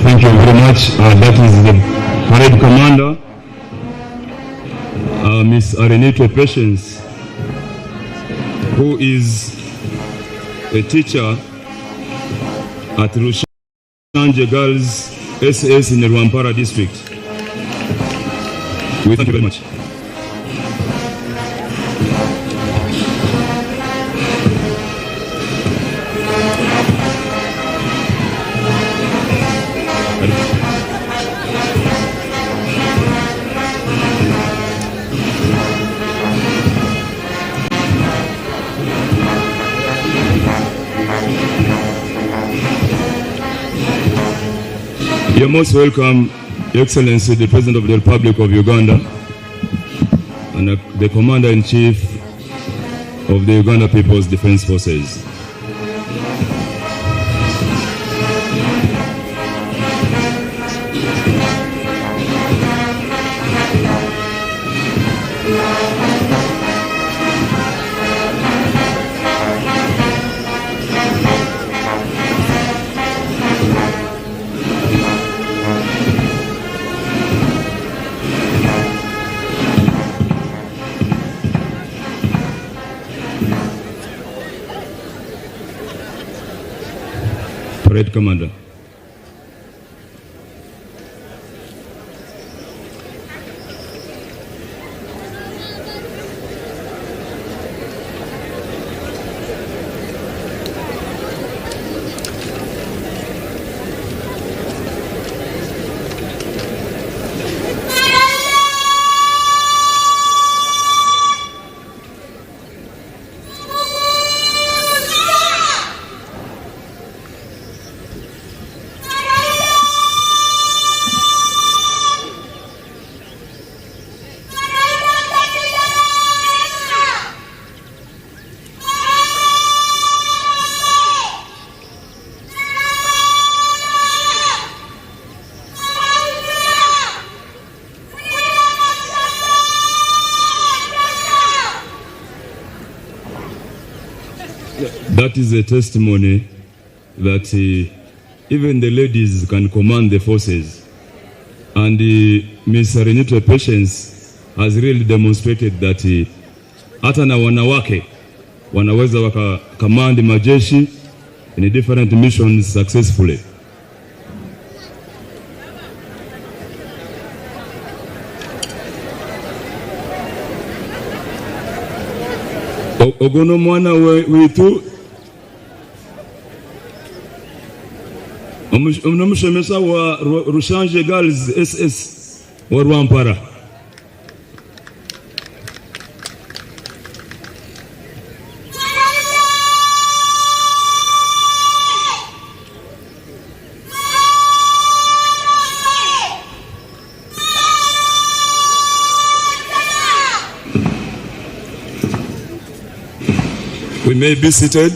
Thank you very much. That is the parade commander, Miss Arenito Patience, who is a teacher at Rushanje Girls SS in the Rwampara district. We thank you very much. You're most welcome, Your Excellency, the President of the Republic of Uganda and the Commander-in-Chief of the Uganda People's Defense Forces. Parade Commander. That is a testimony that even the ladies can command the forces. And Ms. Arenito Patience has really demonstrated that hata na wanawake wanaweza waka command majeshi in different missions successfully. Ogono mwana wetu omushomesa wa Rushanje Girls SS wa Rwampara. We may be seated.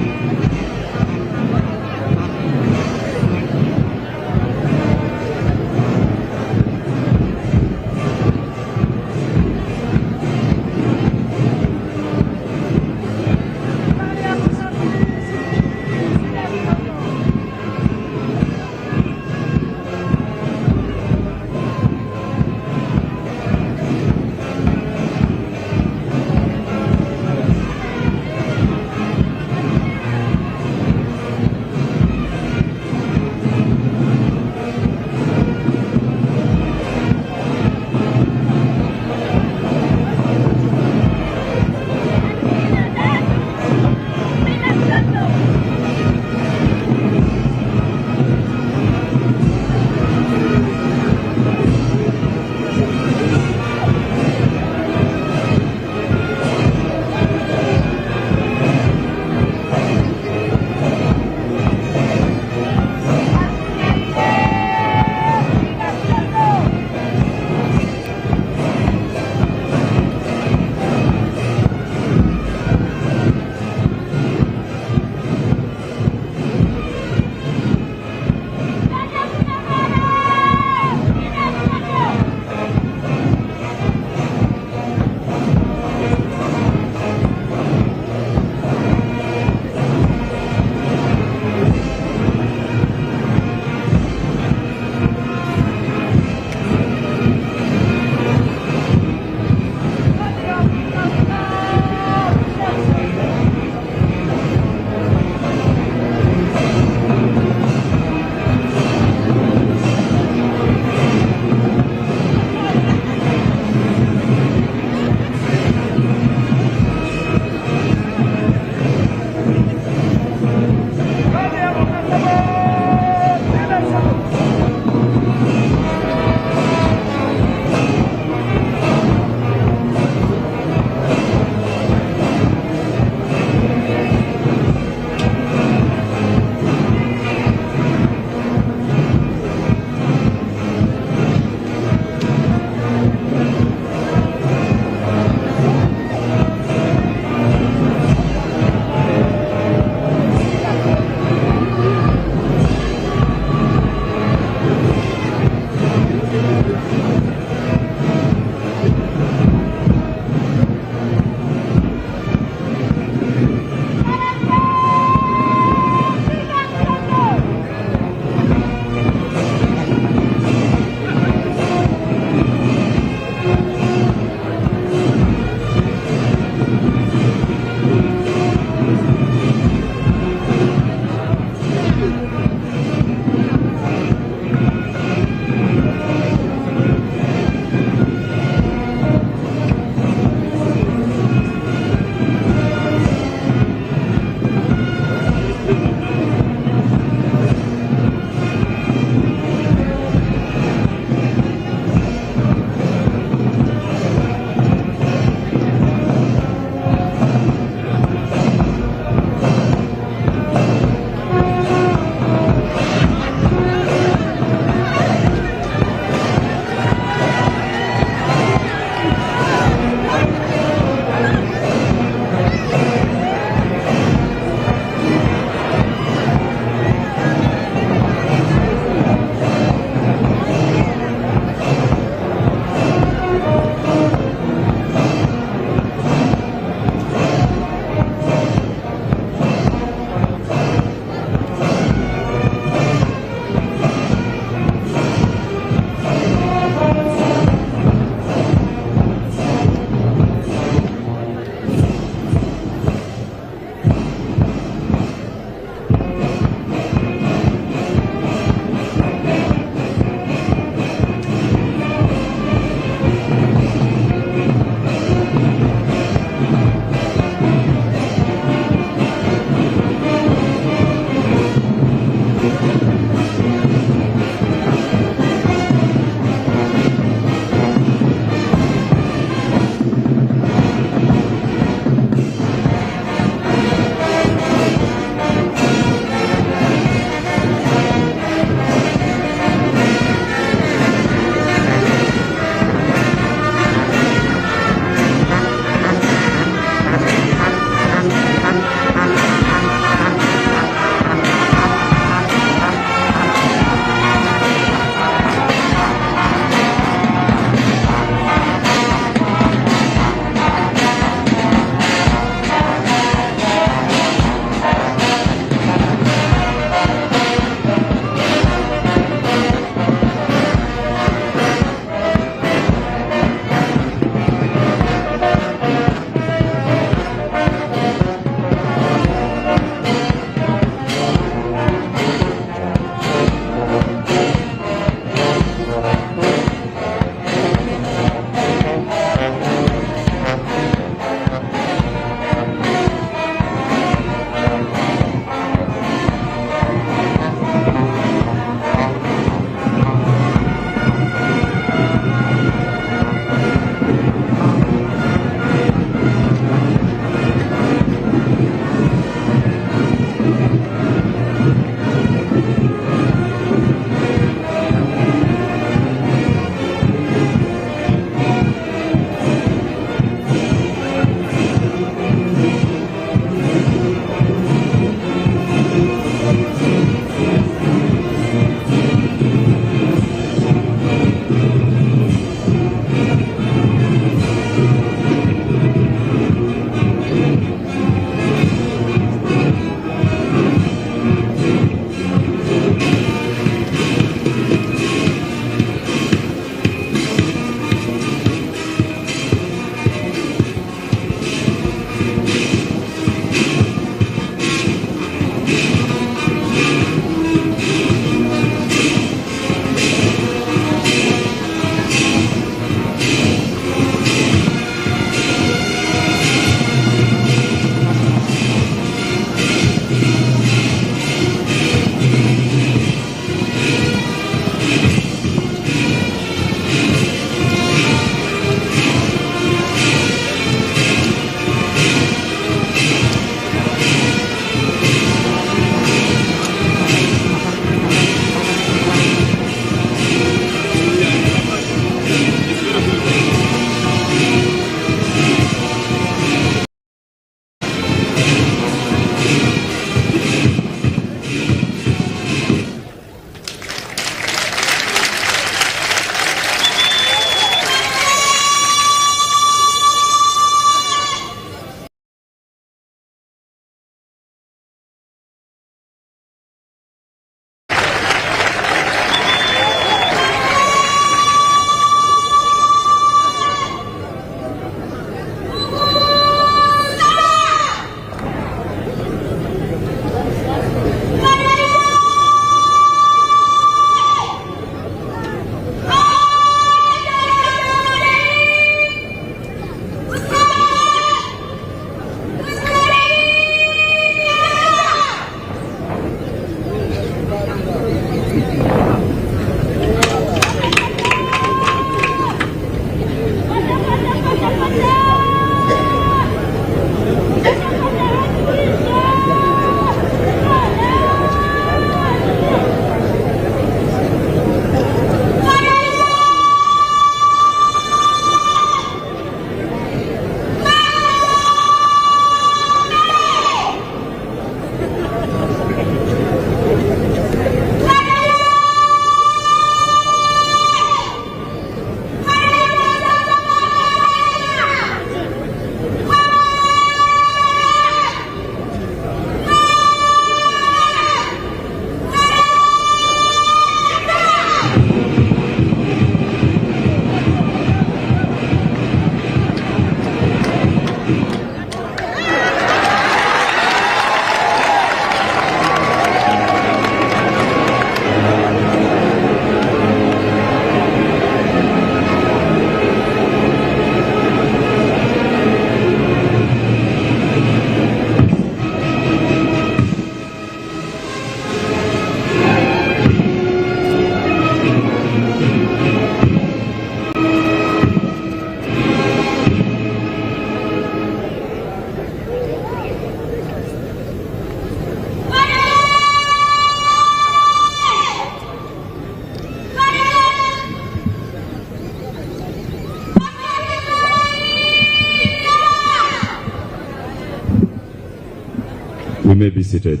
We may be seated,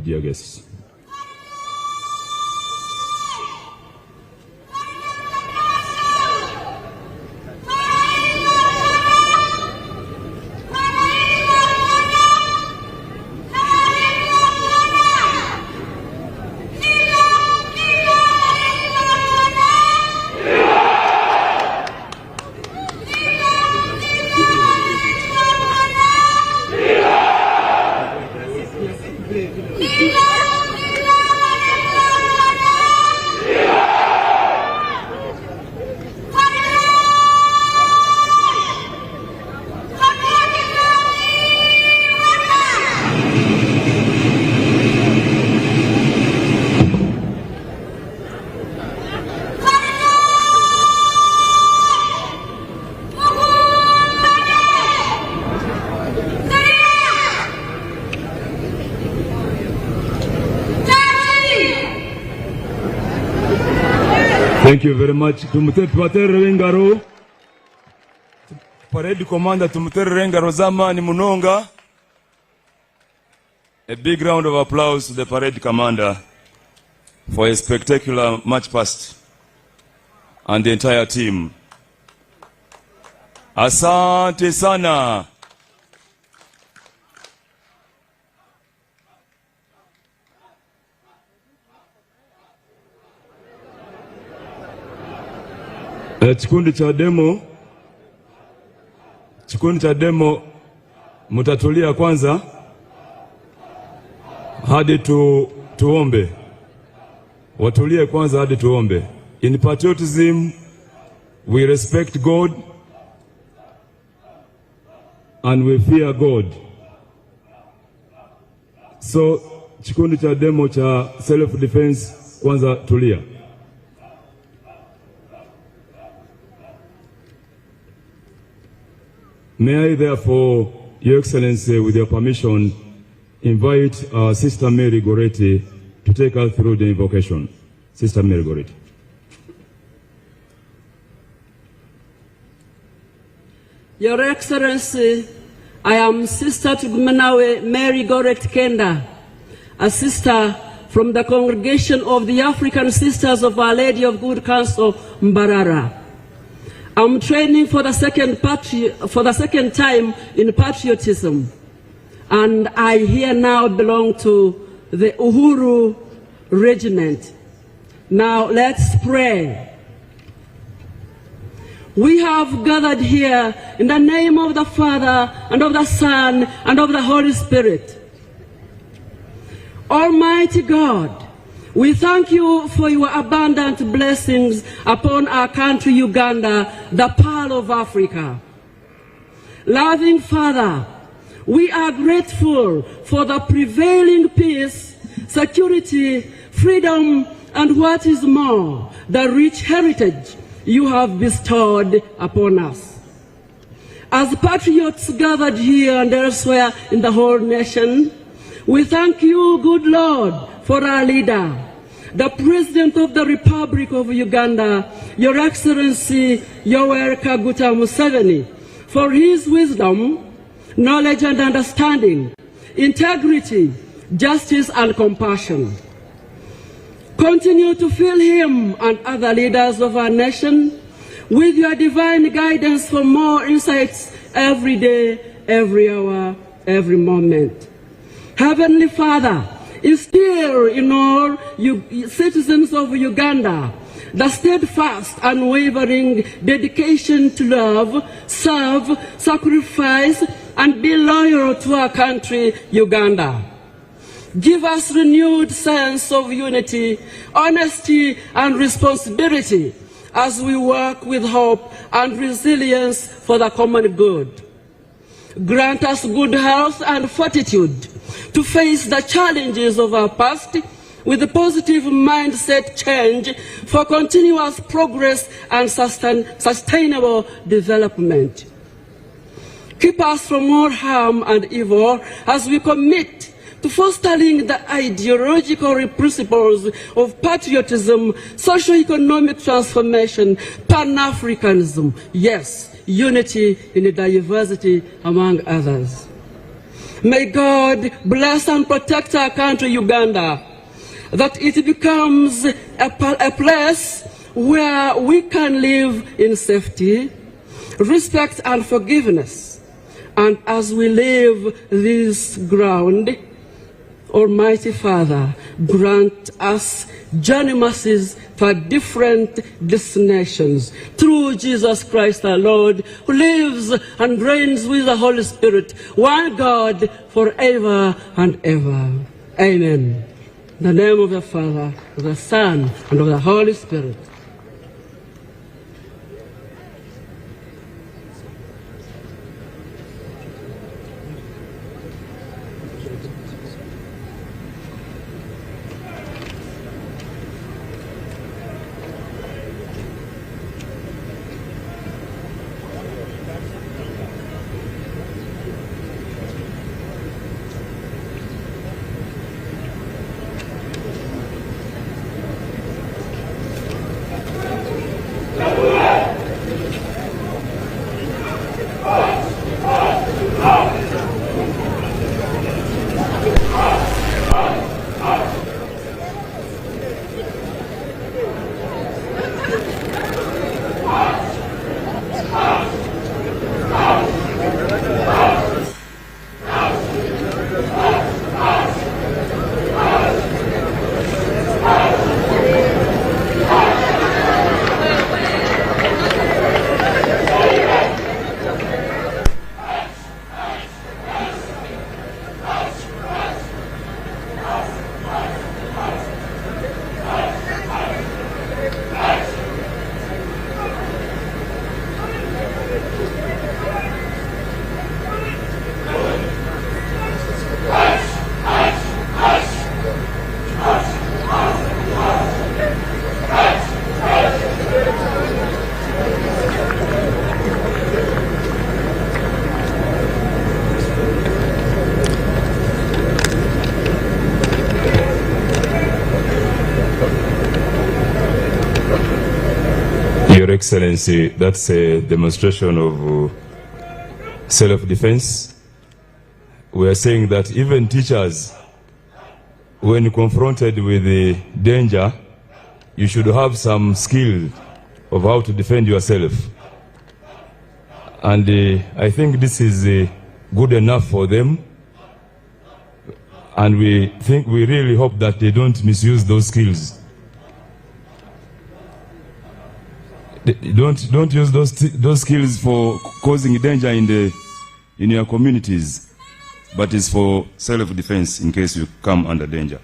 dear guests. Thank you very much. Tumutere ngaro. Parade Commander tumutere ngaro zamani munonga. A big round of applause to the Parade Commander for a spectacular march past and the entire team. Asante sana. Kikundi cha demo mutatulia kwanza hadi tuombe. Watulie kwanza hadi tuombe. In patriotism we respect God and we fear God. So kikundi cha demo cha self defense kwanza tulia. May I therefore, Your Excellency, with your permission, invite our Sister Mary Goretti to take us through the invocation. Sister Mary Goretti. Your Excellency, I am Sister Tugumanawe Mary Goretti Kenda, a sister from the congregation of the African Sisters of Our Lady of Good Counsel, Mbarara. I'm training for the second time in patriotism, and I here now belong to the Uhuru Regiment. Now let's pray. We have gathered here in the name of the Father, and of the Son, and of the Holy Spirit. Almighty God, we thank you for your abundant blessings upon our country, Uganda, the pearl of Africa. Loving Father, we are grateful for the prevailing peace, security, freedom, and what is more, the rich heritage you have bestowed upon us. As patriots gathered here and elsewhere in the whole nation, we thank you, good Lord, for our leader, the President of the Republic of Uganda, Your Excellency Yoweri Kaguta Museveni, for his wisdom, knowledge, and understanding integrity, justice, and compassion. Continue to fill him and other leaders of our nation with your divine guidance for more insights every day, every hour, every moment. Heavenly Father, instill in all citizens of Uganda the steadfast, unwavering dedication to love, serve, sacrifice, and be loyal to our country, Uganda. Give us renewed sense of unity, honesty, and responsibility as we work with hope and resilience for the common good. Grant us good health and fortitude to face the challenges of our past with a positive mindset change for continuous progress and sustainable development. Keep us from all harm and evil as we commit to fostering the ideological principles of patriotism, socio-economic transformation, Pan-Africanism, yes, unity in diversity, among others. May God bless and protect our country, Uganda, that it becomes a place where we can live in safety, respect, and forgiveness. And as we leave this ground, Almighty Father, grant us journey mercies for different destinations through Jesus Christ our Lord, who lives and reigns with the Holy Spirit, one God, forever and ever. Amen. In the name of the Father, of the Son, and of the Holy Spirit. Your Excellency, that's a demonstration of self-defense. We are saying that even teachers, when confronted with the danger, you should have some skill of how to defend yourself. And I think this is good enough for them. And we really hope that they don't misuse those skills. Don't use those skills for causing danger in your communities, but it's for self-defense in case you come under danger.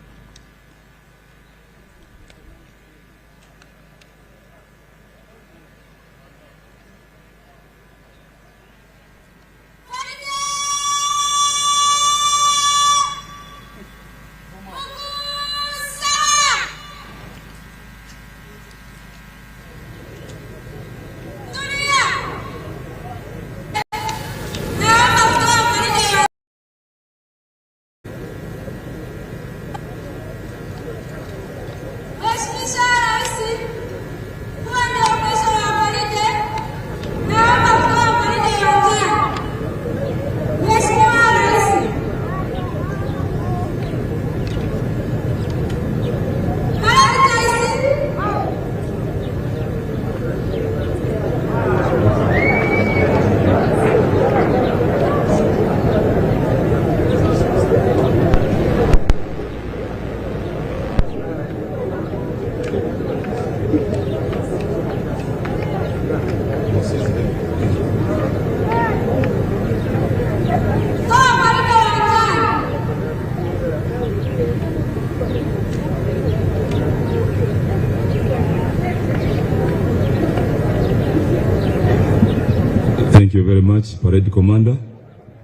you very much, Parade Commander.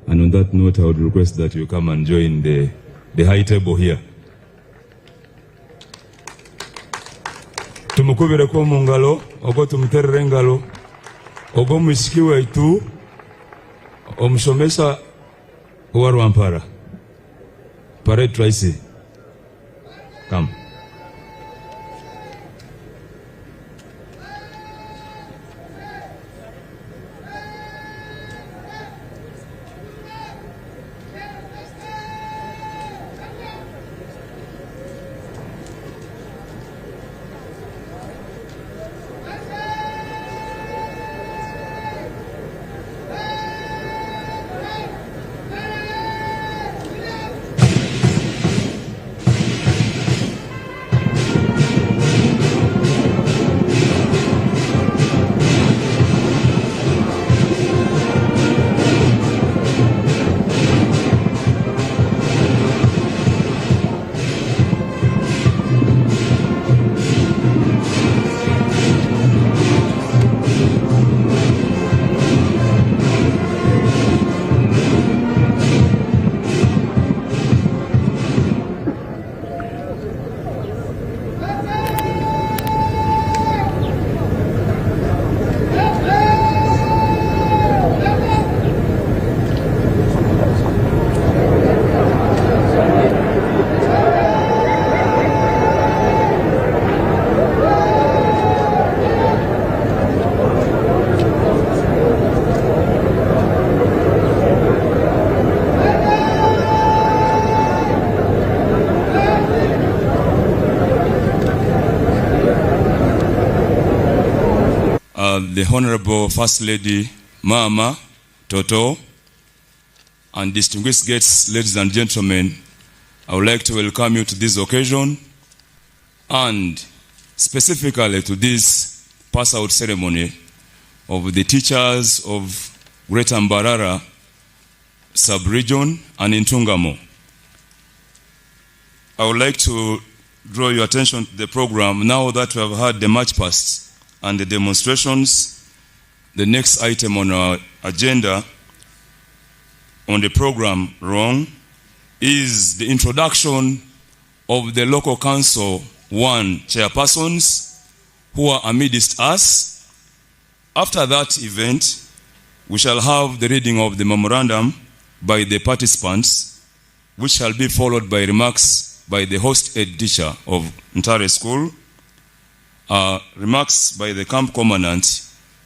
And on that note, I would request that you come and join the high table here. Tumukubire kwa mungalo, ogo tumuterere engalo, ogo mwishiki waitu, omushomesa uwarwampara. Parade Tracy, come. The Honorable First Lady Mama Toto, and distinguished guests, ladies and gentlemen, I would like to welcome you to this occasion and specifically to this pass-out ceremony of the teachers of Greater Mbarara sub-region and in Tungamo. I would like to draw your attention to the program now that we have had the march past and the demonstrations. The next item on our agenda on the program is the introduction of the local council 1 chairpersons who are amidst us. After that event, we shall have the reading of the memorandum by the participants, which shall be followed by remarks by the host head teacher of Ntare School, remarks by the camp commandant,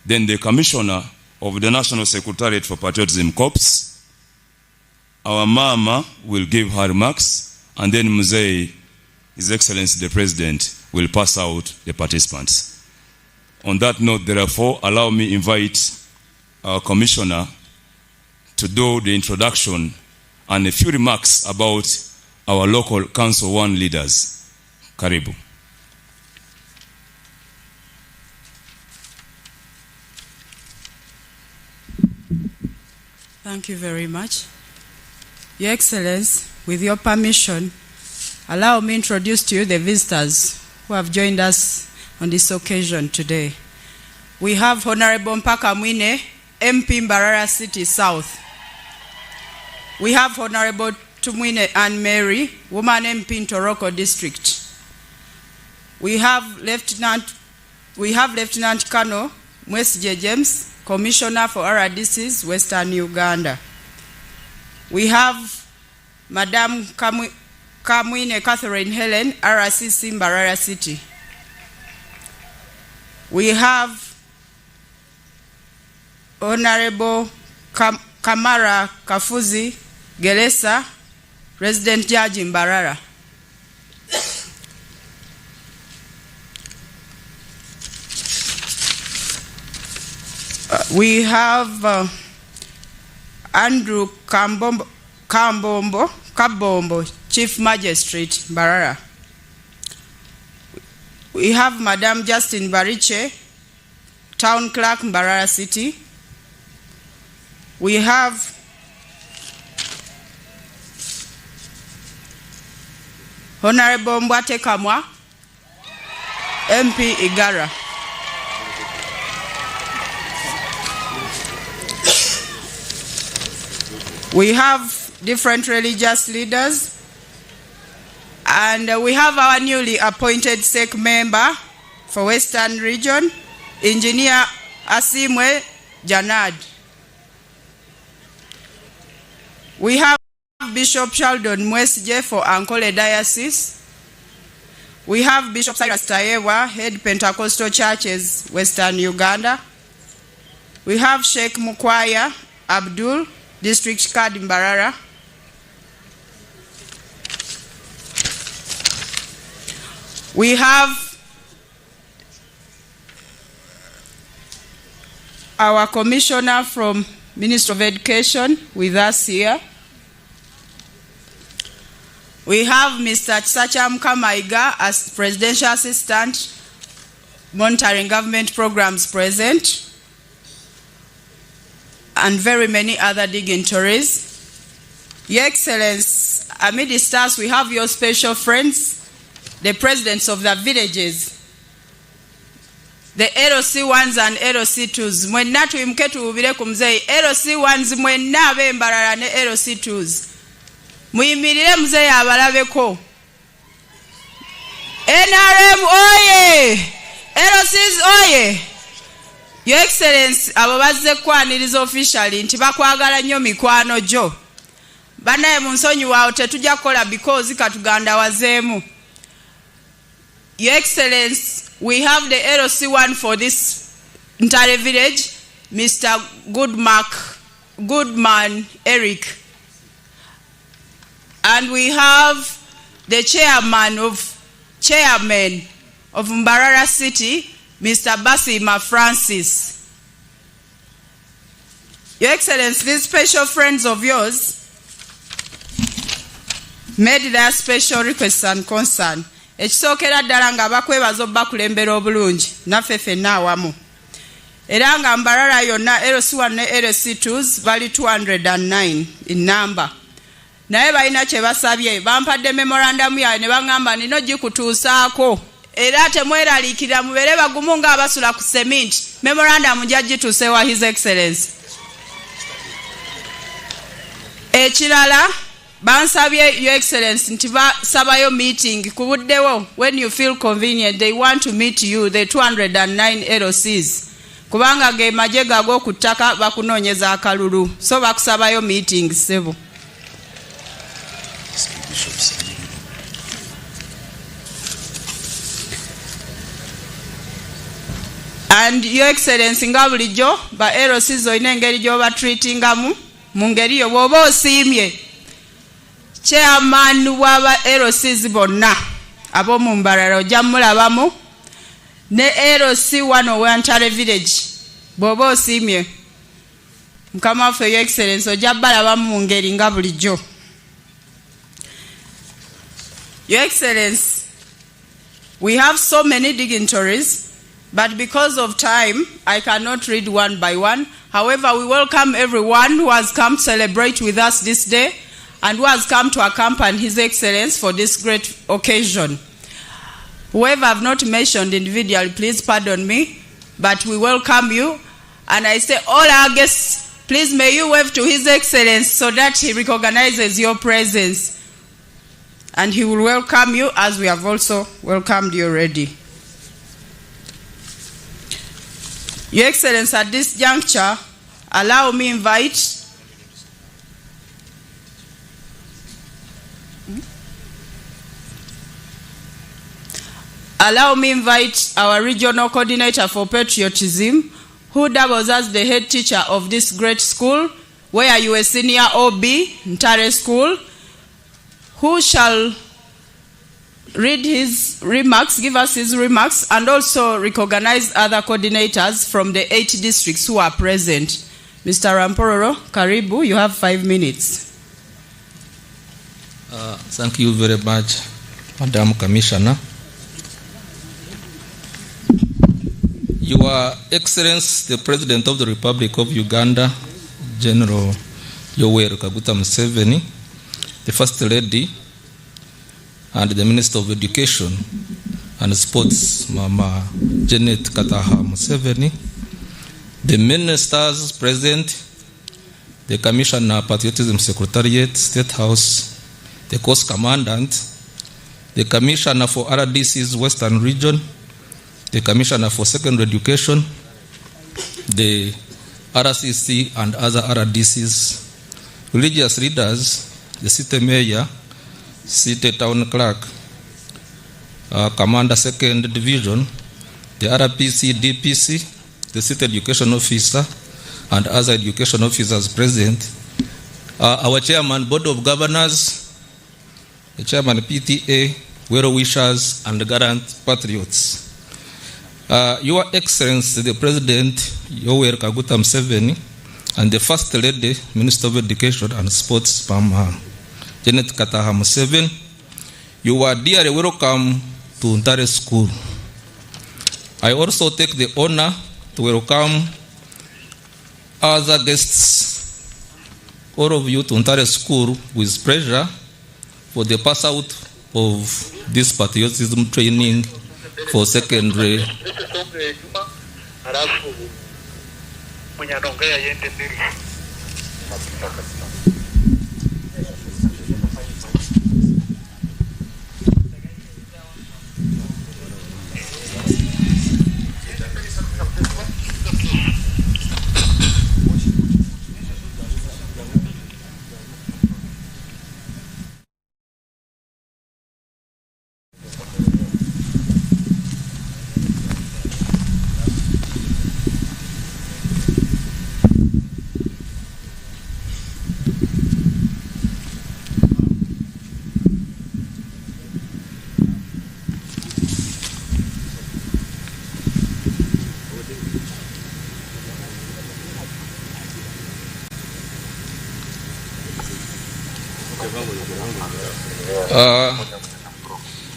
then the commissioner of the National Secretariat for Patriotism Corps. Our mama will give her remarks, and then Muzei, His Excellency the President, will pass out the participants. On that note, therefore, allow me invite our commissioner to do the introduction and a few remarks about our local Council 1 leaders. Karibu. Thank you very much. Your Excellency, with your permission, allow me to introduce to you the visitors who have joined us on this occasion today. We have Honorable Mpaka Mwine, MP Mbarara City South. We have Honorable Tumwine Anne Mary, Woman MP in Toroko District. We have Lieutenant Colonel Mwesije James, Commissioner for RDCs, Western Uganda. We have Madam Kamwine Catherine Helen, RCC Mbarara City. We have Honorable Kamara Kafuzi Geresa, Resident Judge in Mbarara. We have Andrew Kabombo, Chief Magistrate, Mbarara. We have Madam Justin Bariche, Town Clerk, Mbarara City. We have Honorable Mbwate Kamwa, MP Igara. We have different religious leaders. And we have our newly appointed SEC member for Western Region, Engineer Asimwe Janad. We have Bishop Sheldon Mwesije for Ankole Diocese. We have Bishop Cyrus Tayewa, Head Pentecostal Churches, Western Uganda. We have Sheikh Mukwaya Abdul, District Card Mbarara. We have our commissioner from Ministry of Education with us here. We have Mr. Tsacham Kamaiga as Presidential Assistant, Monitoring Government Programs present, and very many other dignitaries. Your Excellency, amidst us we have your special friends, the presidents of the villages, the LC1s and LC2s. Mwenna tuimke tuubire kumzei LC1s mwenna bembarara ne LC2s. Muyimirire mzee abalabeko. NRM oye! LCs oye! Your Excellency, abo bazze kwaniriza officially nti bakwagala nnyo mikwano gyo. Banaye mu nsonyi waawo tetujja kukola because katuganda wazeemu. Your Excellency, we have the LC1 for this entire village, Mr. Goodman Eric. And we have the chairman of Mbarara City, Mr. Basima Francis. Your Excellency, these special friends of yours made their special requests and concern. Ekisookera ddala nga bakwebaza obbakulembera obulungi naffe ffenna awamu. Era nga Mbarara yonna LC1 ne LC2s bali 209 in number. Naye balina kye basabye, bampadde memorandum yaabwe ne baŋŋamba nino gikutuusaako. Era temweraliikirira mubeere bagumu ng'abasula ku cement. Memorandum gyagituuse wa His Excellency. Ekirala bansabye Your Excellency nti basabayo meeting kubuddewo when you feel convenient they want to meet you the 209 LCs. Kubanga ge maje gago ku ttaka bakunoonyeza akalulu. So bakusabayo meeting sebo. And Your Excellency nga bulijjo ba LCs olina engeri gy'oba treatingamu mu ngeri yo bw'oba osiimye. Chairman w'aba LCs bonna ab'omu Mbarara ojja mulabamu ne LC1 ow'Entale Village bw'oba osiimye. Mukama waffe Your Excellency ojja balabamu mu ngeri nga bulijjo. Your Excellency, we have so many dignitaries, but because of time, I cannot read one by one. However, we welcome everyone who has come to celebrate with us this day and who has come to accompany His Excellency for this great occasion. Whoever I have not mentioned individually, please pardon me, but we welcome you. And I say, all our guests, please may you wave to His Excellency so that he recognizes your presence. And he will welcome you as we have also welcomed you already. Your Excellency, at this juncture, allow me invite our regional coordinator for patriotism, who doubles as the head teacher of this great school, where you are senior OB, Ntare School, who shall read his remarks, give us his remarks, and also recognize other coordinators from the 8 districts who are present. Mr. Rampororo, Karibu, you have 5 minutes. Thank you very much, Madam Commissioner. Your Excellency, the President of the Republic of Uganda, General Yoweri Kaguta Museveni, the First Lady, and the Minister of Education and Sports, Mama Janet Kataha Museveni, the ministers present, the Commissioner Patriotism Secretariat, State House, the Coast Commandant, the Commissioner for RDC's Western Region, the Commissioner for Secondary Education, the RCC and other RDCs, religious leaders, the city mayor, city town clerk, Commander 2nd Division, the RPC, DPC, the city education officer, and other education officers present, our chairman, board of governors, the chairman PTA, well wishers, and garant patriots. Your Excellency, the President, Yoweri Kaguta Museveni, and the First Lady, Minister of Education and Sports, Janet Kataha Museveni, you are dearly welcome to Ntare School. I also take the honor to welcome other guests, all of you to Ntare School with pleasure for the pass out of this patriotism training for secondary.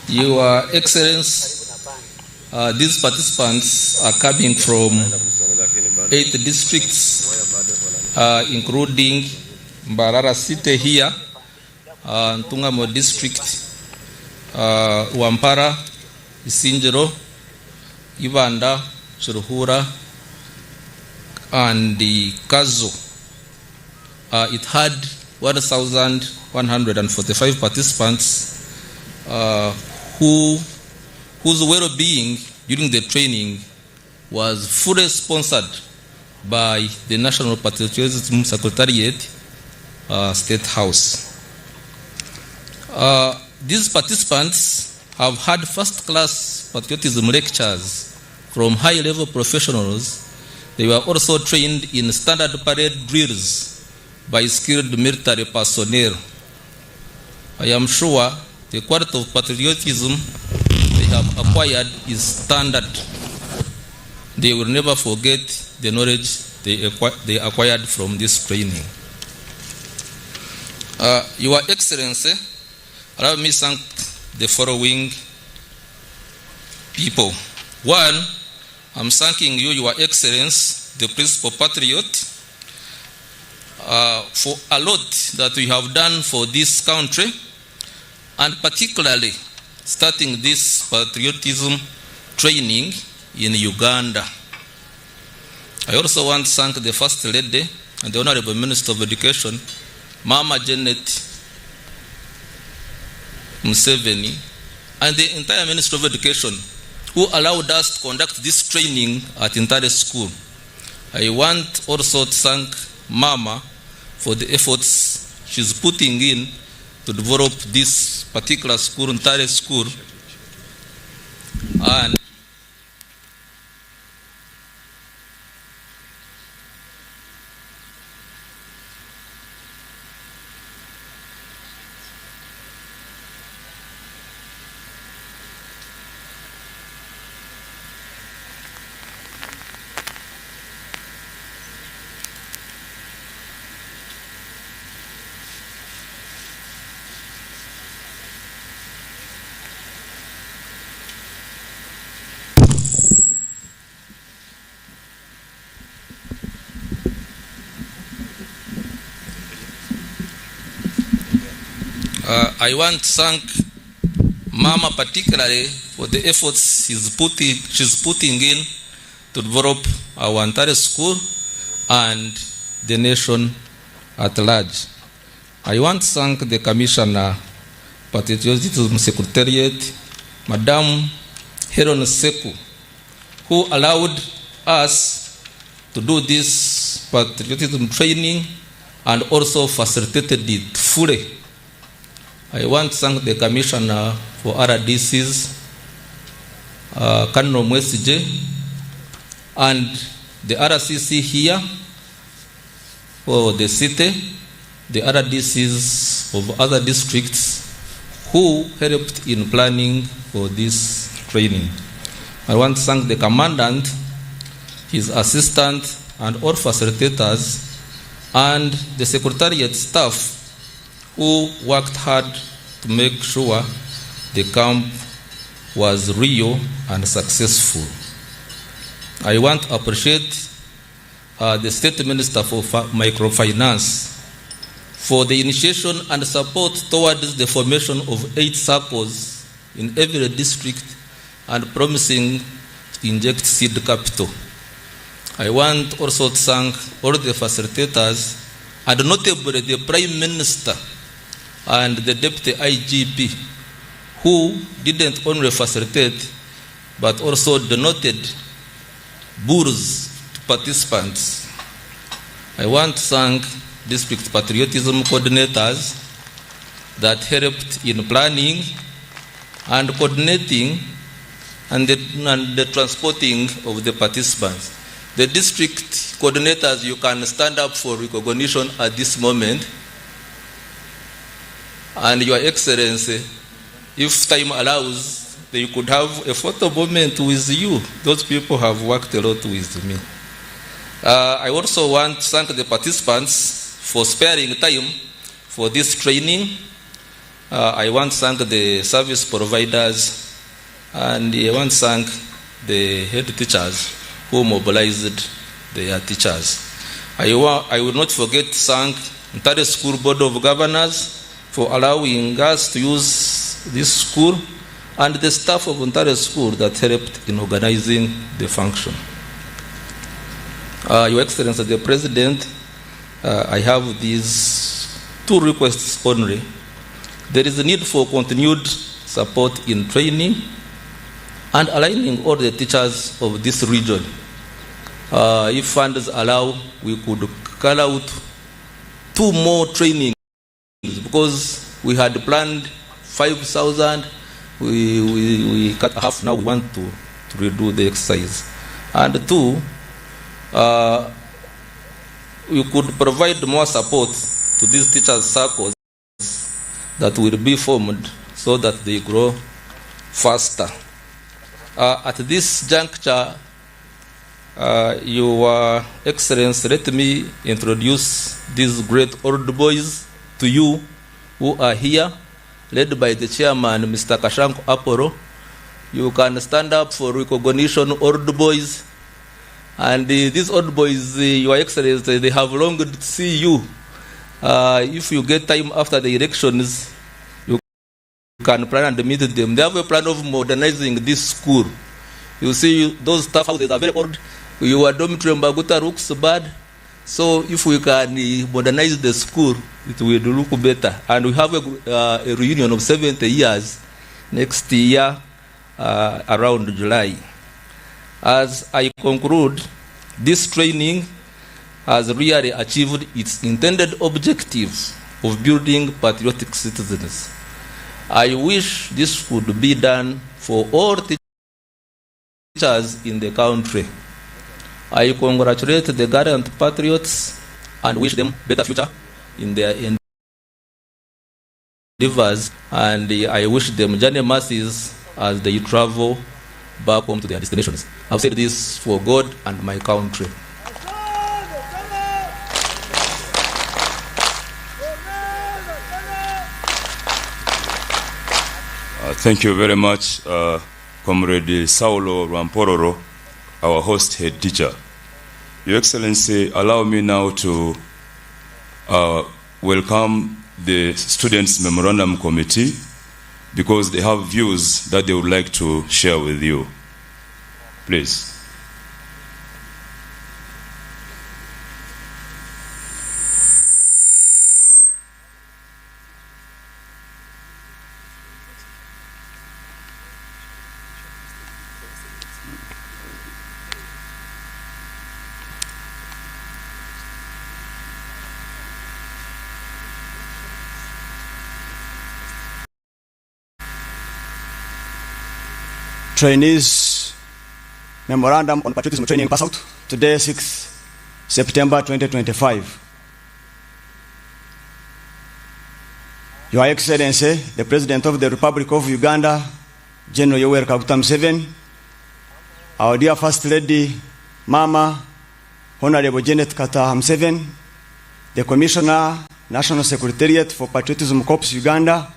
Your Excellency, these participants are coming from 8 districts, including Mbarara City here, Ntungamo District, Wampara, Isinjiro, Ibanda, Churuhura, and the Kazo. It had 1,145 participants whose well-being during the training was fully sponsored by the National Patriotism Secretariat, State House. These participants have had first-class patriotism lectures from high-level professionals. They were also trained in standard parade drills by skilled military personnel. I am sure the quality of patriotism they have acquired is standard. They will never forget the knowledge they acquired from this training. Your Excellency, allow me to thank the following people. One, I'm thanking you, Your Excellency, the Principal Patriot, for a lot that we have done for this country, and particularly starting this patriotism training in Uganda. I also want to thank the First Lady and the Honorable Minister of Education, Mama Janet Museveni, and the entire Ministry of Education who allowed us to conduct this training at Ntare School. I want also to thank Mama for the efforts she's putting in to develop this particular school, Ntare School, and I want to thank Mama particularly for the efforts she's putting in to develop our Ntare School and the nation at large. I want to thank the Commissioner, Patriotism Secretariat, Madam Heron Seku, who allowed us to do this patriotism training and also facilitated it fully. I want to thank the Commissioner for RDCs, Colonel Mwesije, and the RCC here for the city, the RDCs of other districts who helped in planning for this training. I want to thank the Commandant, his assistant, and all facilitators, and the Secretariat staff who worked hard to make sure the camp was real and successful. I want to appreciate the State Minister for Microfinance for the initiation and support towards the formation of 8 circles in every district and promising to inject seed capital. I want also to thank all the facilitators and notably the Prime Minister and the Deputy IGP who didn't only facilitate but also donated burrs to participants. I want to thank district patriotism coordinators that helped in planning and coordinating and the transporting of the participants. The district coordinators, you can stand up for recognition at this moment. And Your Excellency, if time allows, they could have a photo moment with you. Those people have worked a lot with me. I also want to thank the participants for sparing time for this training. I want to thank the service providers, and I want to thank the head teachers who mobilized their teachers. I will not forget to thank the entire school board of governors for allowing us to use this school, and the staff of entire school that helped in organizing the function. Your Excellency, the President, I have these 2 requests only. There is a need for continued support in training and aligning all the teachers of this region. If funds allow, we could call out 2 more trainings because we had planned 5,000. We cut half. Now we want to redo the exercise. And 2, we could provide more support to these teachers' circles that will be formed so that they grow faster. At this juncture, Your Excellency, let me introduce these great old boys to you who are here, led by the chairman, Mr. Kashanko Aporo. You can stand up for recognition, old boys. And these old boys, Your Excellency, they have longed to see you. If you get time after the elections, you can plan and meet them. They have a plan of modernizing this school. You see, those staff houses are very old. Your dormitory in Baguta looks bad. So if we can modernize the school, it will look better. And we have a reunion of 70 years next year around July. As I conclude, this training has really achieved its intended objective of building patriotic citizens. I wish this could be done for all teachers in the country. I congratulate the Guardian Patriots and wish them better future in their endeavors, and I wish them journey mercies as they travel back home to their destinations. I've said this for God and my country. Thank you very much, Comrade Saulo Rampororo, our host head teacher. Your Excellency, allow me now to welcome the Students' Memorandum Committee because they have views that they would like to share with you. Please. Trainees memorandum on patriotism training pass out today, 6th September 2025. Your Excellency, the President of the Republic of Uganda, General Yoweri Kaguta Museveni, our dear First Lady, Mama, Honorable Janet Kata Museveni, the Commissioner, National Secretariat for Patriotism Corps Uganda,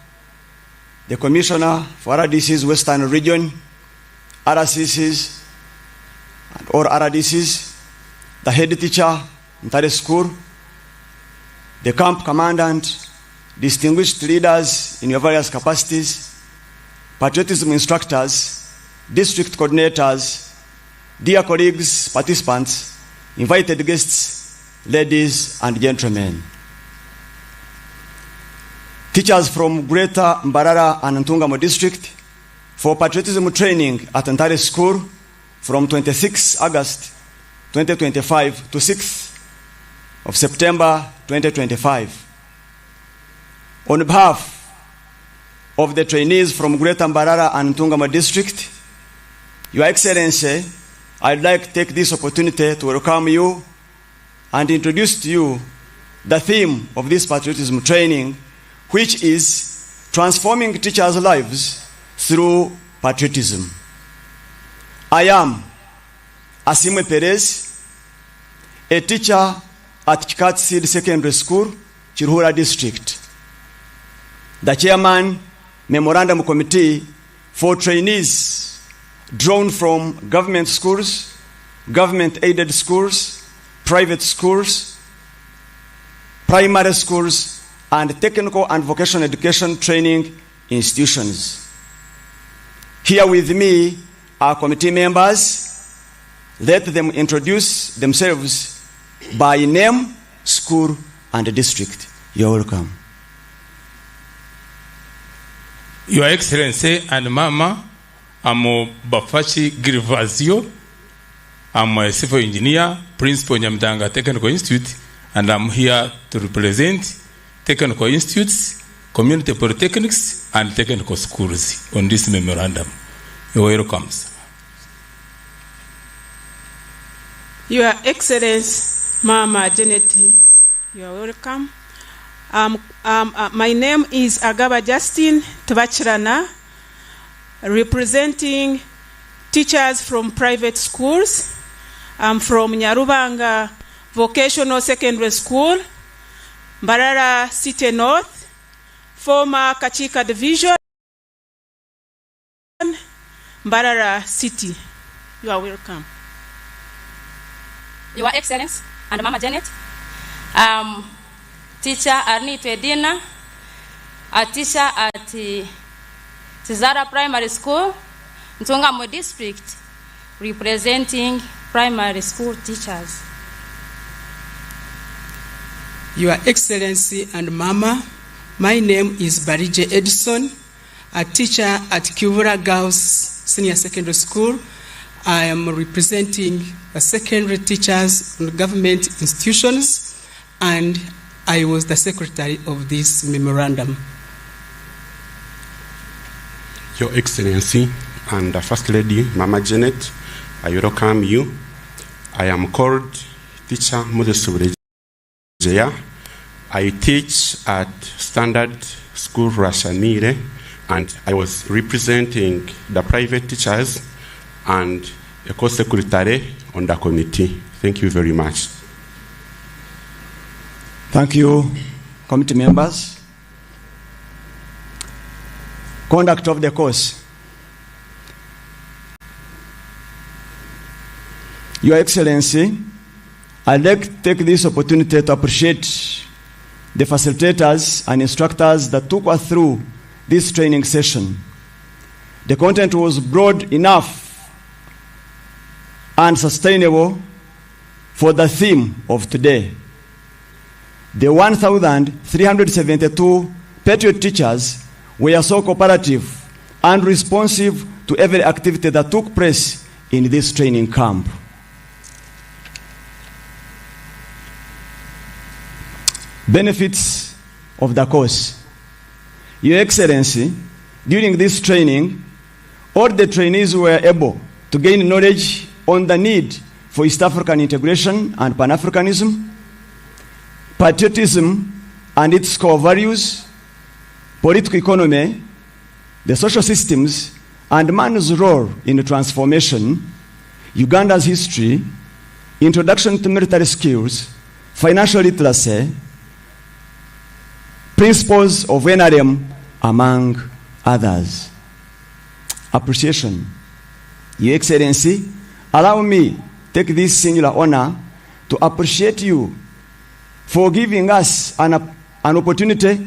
the Commissioner for RDC's Western Region, RCCs, and all RDCs, the head teacher in Tare School, the camp commandant, distinguished leaders in your various capacities, patriotism instructors, district coordinators, dear colleagues, participants, invited guests, ladies and gentlemen. Teachers from Greater Mbarara and Ntungamo district for patriotism training at Ntare School from 26 August 2025 to 6th of September 2025. On behalf of the trainees from Greater Mbarara and Ntungamo district, Your Excellency, I'd like to take this opportunity to welcome you and introduce to you the theme of this patriotism training, which is transforming teachers' lives through patriotism. I am Asimwe Perez, a teacher at Chikati Seed Secondary School, Chiruhura district, the chairman, memorandum committee for trainees drawn from government schools, government-aided schools, private schools, primary schools, and technical and vocational education training institutions. Here with me are committee members. Let them introduce themselves by name, school, and district. You're welcome. Your Excellency and Mama, I'm Bafachi Girvazio. I'm a civil engineer, principal Nyamdanga Technical Institute, and I'm here to represent technical institutes, community polytechnics, and technical schools on this memorandum. You're welcome. Your Excellency, Mama Janet, you are welcome. My name is Agaba Justin Tbachirana, representing teachers from private schools. I'm from Nyarubanga Vocational Secondary School, Mbarara City North, former Kachika Division, Mbarara City. You are welcome. Your Excellency and Mama Janet, teacher Arni Twedina, a teacher at Tizara Primary School, Ntungamo District, representing primary school teachers. Your Excellency and Mama, my name is Barije Edison, a teacher at Kivura Girls Senior Secondary School. I am representing the secondary teachers in government institutions, and I was the secretary of this memorandum. Your Excellency and First Lady, Mama Janet, I welcome you. I am called Teacher Moses Jaya. I teach at Standard School Rashanire, and I was representing the private teachers and a co-secretary on the committee. Thank you very much. Thank you, committee members. Conduct of the course. Your Excellency, I'd like to take this opportunity to appreciate the facilitators and instructors that took us through this training session. The content was broad enough and sustainable for the theme of today. The 1,372 patriot teachers were so cooperative and responsive to every activity that took place in this training camp. Benefits of the course. Your Excellency, during this training, All the trainees were able to gain knowledge on the need for East African integration and Pan-Africanism, patriotism and its core values, political economy, the social systems, and man's role in transformation, Uganda's history, introduction to military skills, financial literacy, principles of NRM, among others. Appreciation. Your Excellency, allow me take this singular honor to appreciate you for giving us an opportunity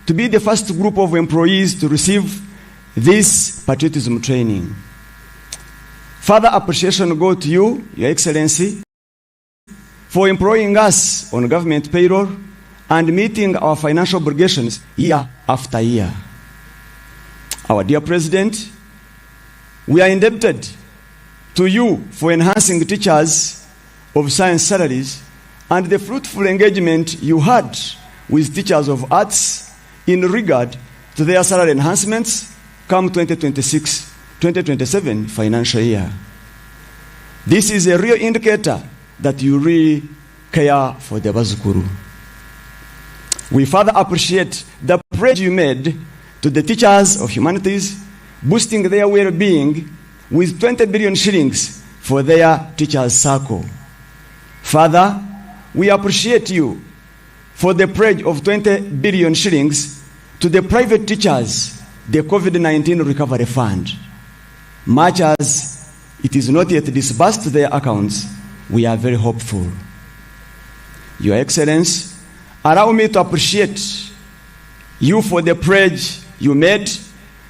to be the first group of employees to receive this patriotism training. Further appreciation goes to you, Your Excellency, for employing us on government payroll and meeting our financial obligations year after year. Our dear President, we are indebted to you for enhancing teachers of science salaries and the fruitful engagement you had with teachers of arts in regard to their salary enhancements come 2026-2027 financial year. This is a real indicator that you really care for the Bazukuru. We further appreciate the pledge you made to the teachers of humanities, boosting their well-being with 20 billion shillings for their teachers' circle. Further, we appreciate you for the pledge of 20 billion shillings to the private teachers, the COVID-19 Recovery Fund. Much as it is not yet disbursed to their accounts, we are very hopeful. Your Excellency, allow me to appreciate you for the pledge you made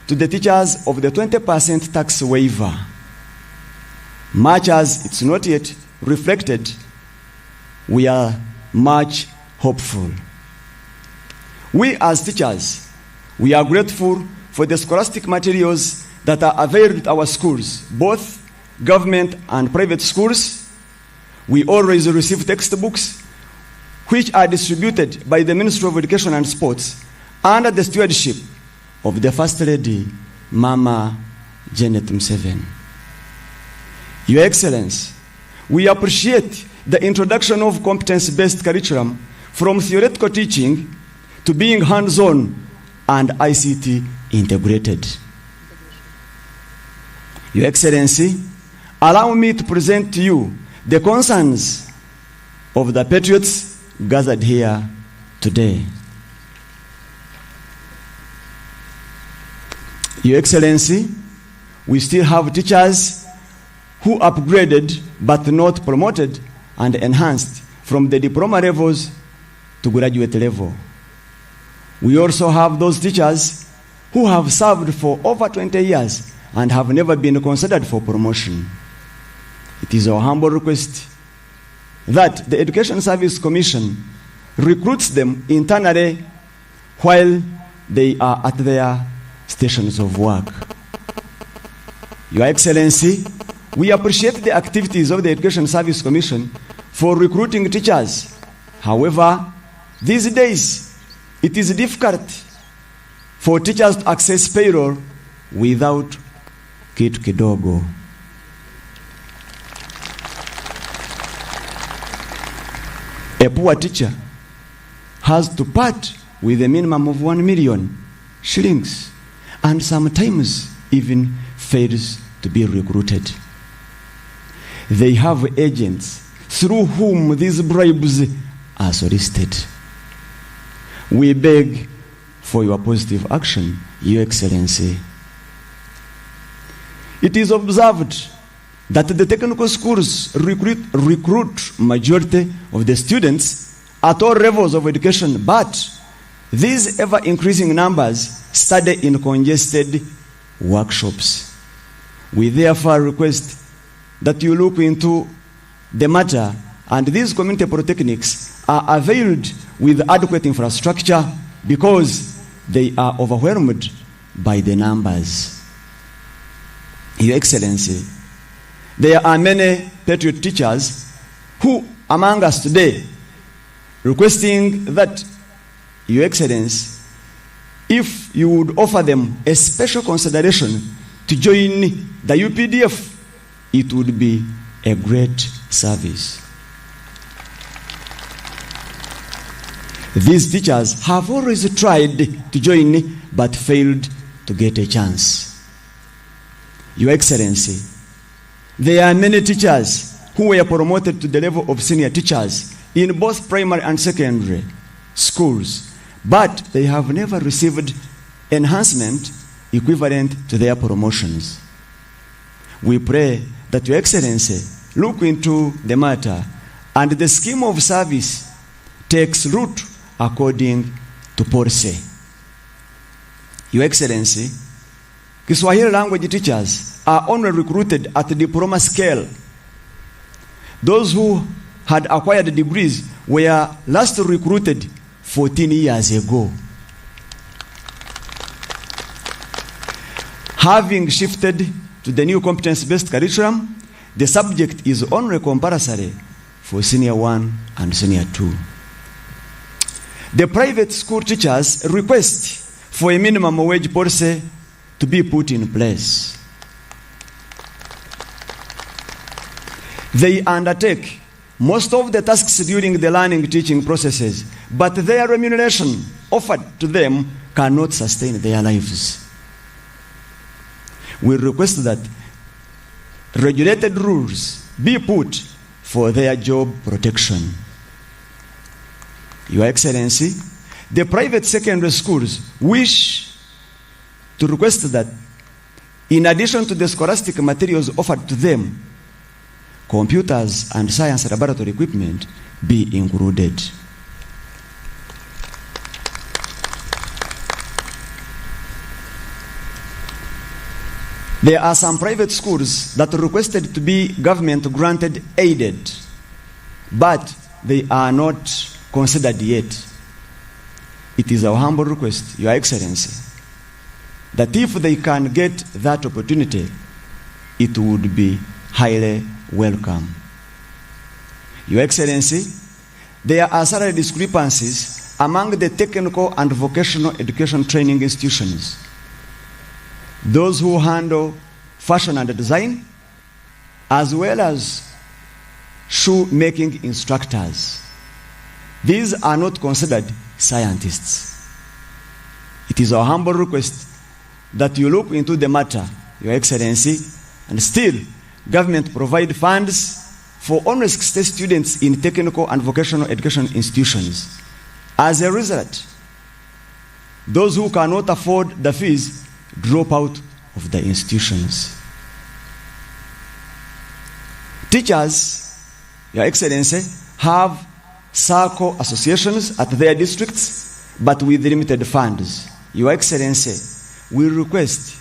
to the teachers of the 20% tax waiver. Much as it's not yet reflected, we are much hopeful. We as teachers, we are grateful for the scholastic materials that are available at our schools, both government and private schools. We always receive textbooks which are distributed by the Ministry of Education and Sports under the stewardship of the First Lady, Mama Janet Museveni. Your Excellency, we appreciate the introduction of competence-based curriculum from theoretical teaching to being hands-on and ICT integrated. Your Excellency, allow me to present to you the concerns of the patriots gathered here today. Your Excellency, we still have teachers who upgraded but not promoted and enhanced from the diploma levels to graduate level. We also have those teachers who have served for over 20 years and have never been considered for promotion. It is our humble request that the Education Service Commission recruits them internally while they are at their stations of work. Your Excellency, we appreciate the activities of the Education Service Commission for recruiting teachers. However, these days, it is difficult for teachers to access payroll without kitu kidogo. A poor teacher has to part with a minimum of 1 million shillings and sometimes even fails to be recruited. They have agents through whom these bribes are solicited. We beg for your positive action, Your Excellency. It is observed that the technical schools recruit majority of the students at all levels of education, but these ever-increasing numbers study in congested workshops. We therefore request that you look into the matter and these community polytechnics are availed with adequate infrastructure because they are overwhelmed by the numbers. Your Excellency, there are many patriot teachers who among us today requesting that, Your Excellency, if you would offer them a special consideration to join the UPDF, it would be a great service. These teachers have always tried to join but failed to get a chance. Your Excellency, there are many teachers who were promoted to the level of senior teachers in both primary and secondary schools, but they have never received enhancement equivalent to their promotions. We pray that Your Excellency look into the matter and the scheme of service takes root according to policy. Your Excellency, Kiswahili language teachers are only recruited at the diploma scale. Those who had acquired degrees were last recruited 14 years ago. Having shifted to the new competence-based curriculum, the subject is only compulsory for Senior 1 and Senior 2. The private school teachers request for a minimum wage policy to be put in place. They undertake most of the tasks during the learning teaching processes, but their remuneration offered to them cannot sustain their lives. We request that regulated rules be put for their job protection. Your Excellency, the private secondary schools wish to request that, in addition to the scholastic materials offered to them, computers and science laboratory equipment be included. There are some private schools that requested to be government granted aided, but they are not considered yet. It is our humble request, Your Excellency, that if they can get that opportunity, it would be highly welcome. Your Excellency, there are salary discrepancies among the technical and vocational education training institutions. Those who handle fashion and design, as well as shoemaking instructors. These are not considered scientists. It is our humble request that you look into the matter, Your Excellency, and still government provide funds for only 60 students in technical and vocational education institutions. As a result, those who cannot afford the fees drop out of the institutions. Teachers, Your Excellency, have circle associations at their districts, but with limited funds. Your Excellency, we request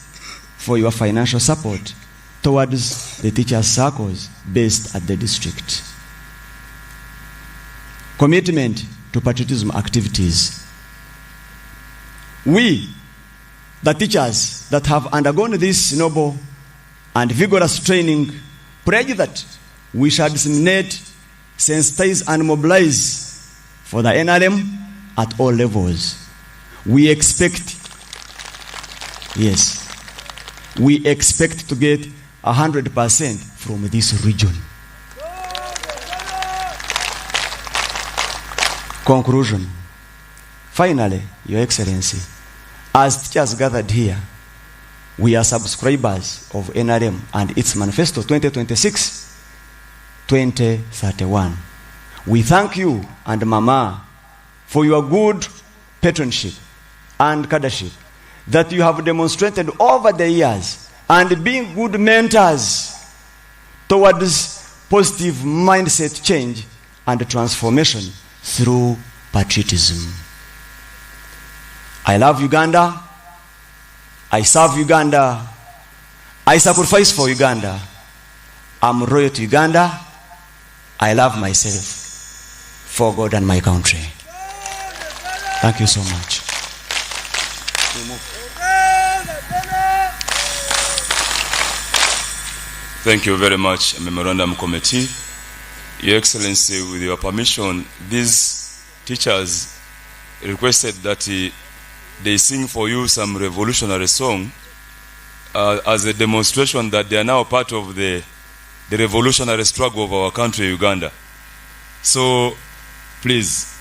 for your financial support towards the teachers' circles based at the district. Commitment to patriotism activities. We, the teachers that have undergone this noble and vigorous training, pledge that we shall disseminate, sensitize, and mobilize for the NRM at all levels. We expect to get 100% from this region. Conclusion. Finally, Your Excellency, as teachers gathered here, we are subscribers of NRM and its manifesto 2026-2031. We thank you and Mama for your good patronship and cadreship that you have demonstrated over the years, and being good mentors towards positive mindset change and transformation through patriotism. I love Uganda. I serve Uganda. I sacrifice for Uganda. I'm loyal to Uganda. I love myself for God and my country. Thank you so much. Thank you very much, Memorandum Committee. Your Excellency, with your permission, these teachers requested that they sing for you some revolutionary song as a demonstration that they are now part of the revolutionary struggle of our country, Uganda. So, please.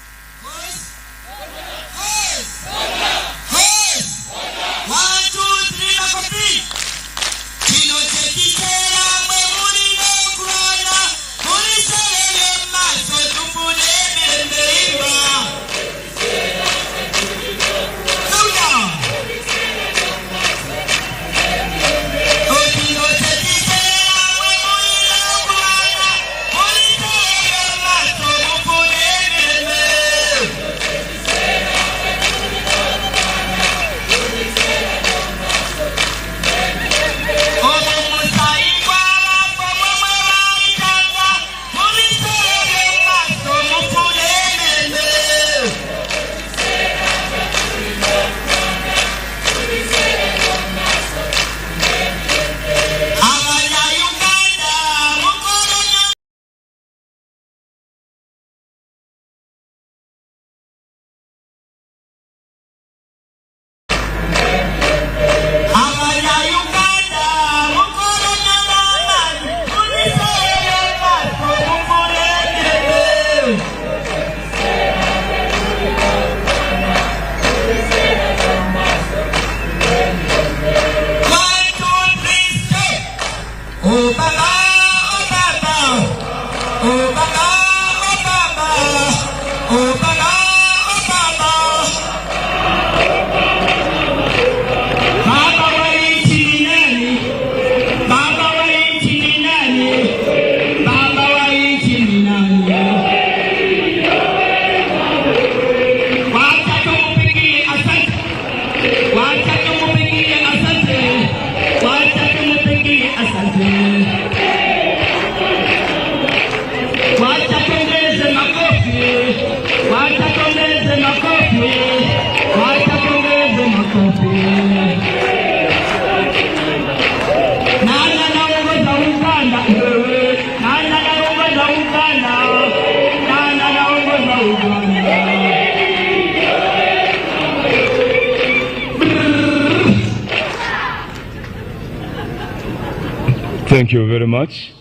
Thank you very much.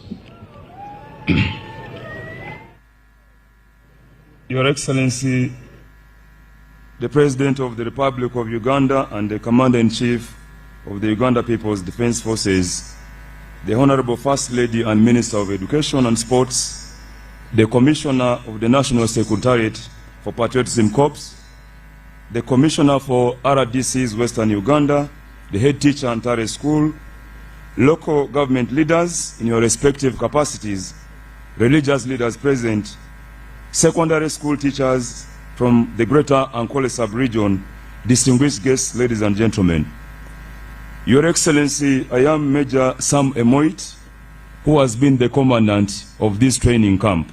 Your Excellency, the President of the Republic of Uganda and the Commander-in-Chief of the Uganda People's Defense Forces, the Honorable First Lady and Minister of Education and Sports, the Commissioner of the National Secretariat for Patriotism Corps, the Commissioner for RDC's Western Uganda, the head teacher at Tare School, local government leaders in your respective capacities, religious leaders present, secondary school teachers from the Greater Ankole sub-region, distinguished guests, ladies and gentlemen. Your Excellency, I am Major Sam Emoit, who has been the commandant of this training camp.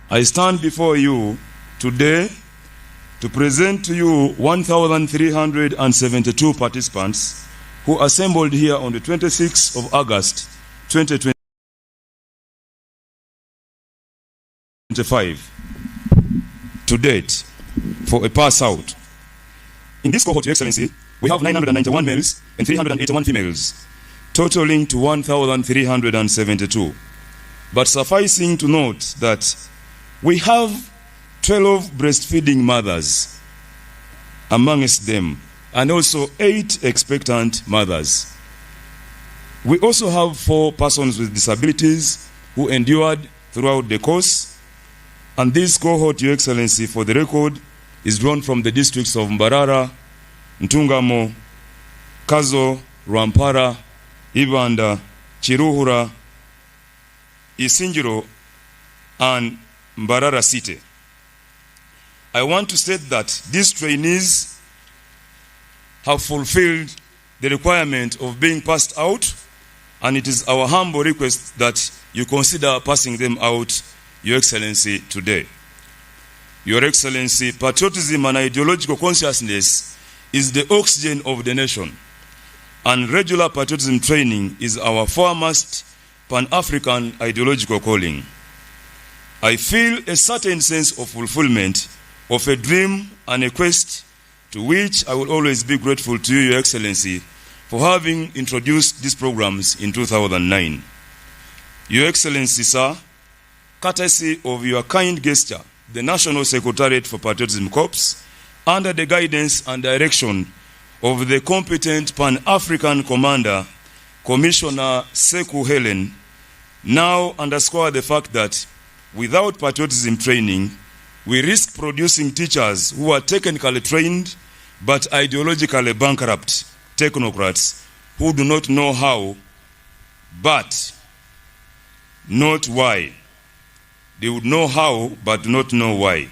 I stand before you today to present to you 1,372 participants who assembled here on the 26th of August 2025 to date for a pass out. In this cohort, Your Excellency, we have 991 males and 381 females, totaling to 1,372. But sufficing to note that we have 12 breastfeeding mothers amongst them, and also 8 expectant mothers. We also have 4 persons with disabilities who endured throughout the course, and this cohort, Your Excellency, for the record, is drawn from the districts of Mbarara, Ntungamo, Kazo, Rwampara, Ibanda, Chiruhura, Isinjiro, and Mbarara City. I want to state that these trainees have fulfilled the requirement of being passed out, and it is our humble request that you consider passing them out, Your Excellency, today. Your Excellency, patriotism and ideological consciousness is the oxygen of the nation, and regular patriotism training is our foremost Pan-African ideological calling. I feel a certain sense of fulfillment of a dream and a quest to which I will always be grateful to you, Your Excellency, for having introduced these programs in 2009. Your Excellency, sir, courtesy of your kind gesture, the National Secretariat for Patriotism Corps, under the guidance and direction of the competent Pan-African Commander, Commissioner Seku Helen, now underscore the fact that without patriotism training, we risk producing teachers who are technically trained but ideologically bankrupt technocrats who do not know how, but not why. They would know how, but do not know why.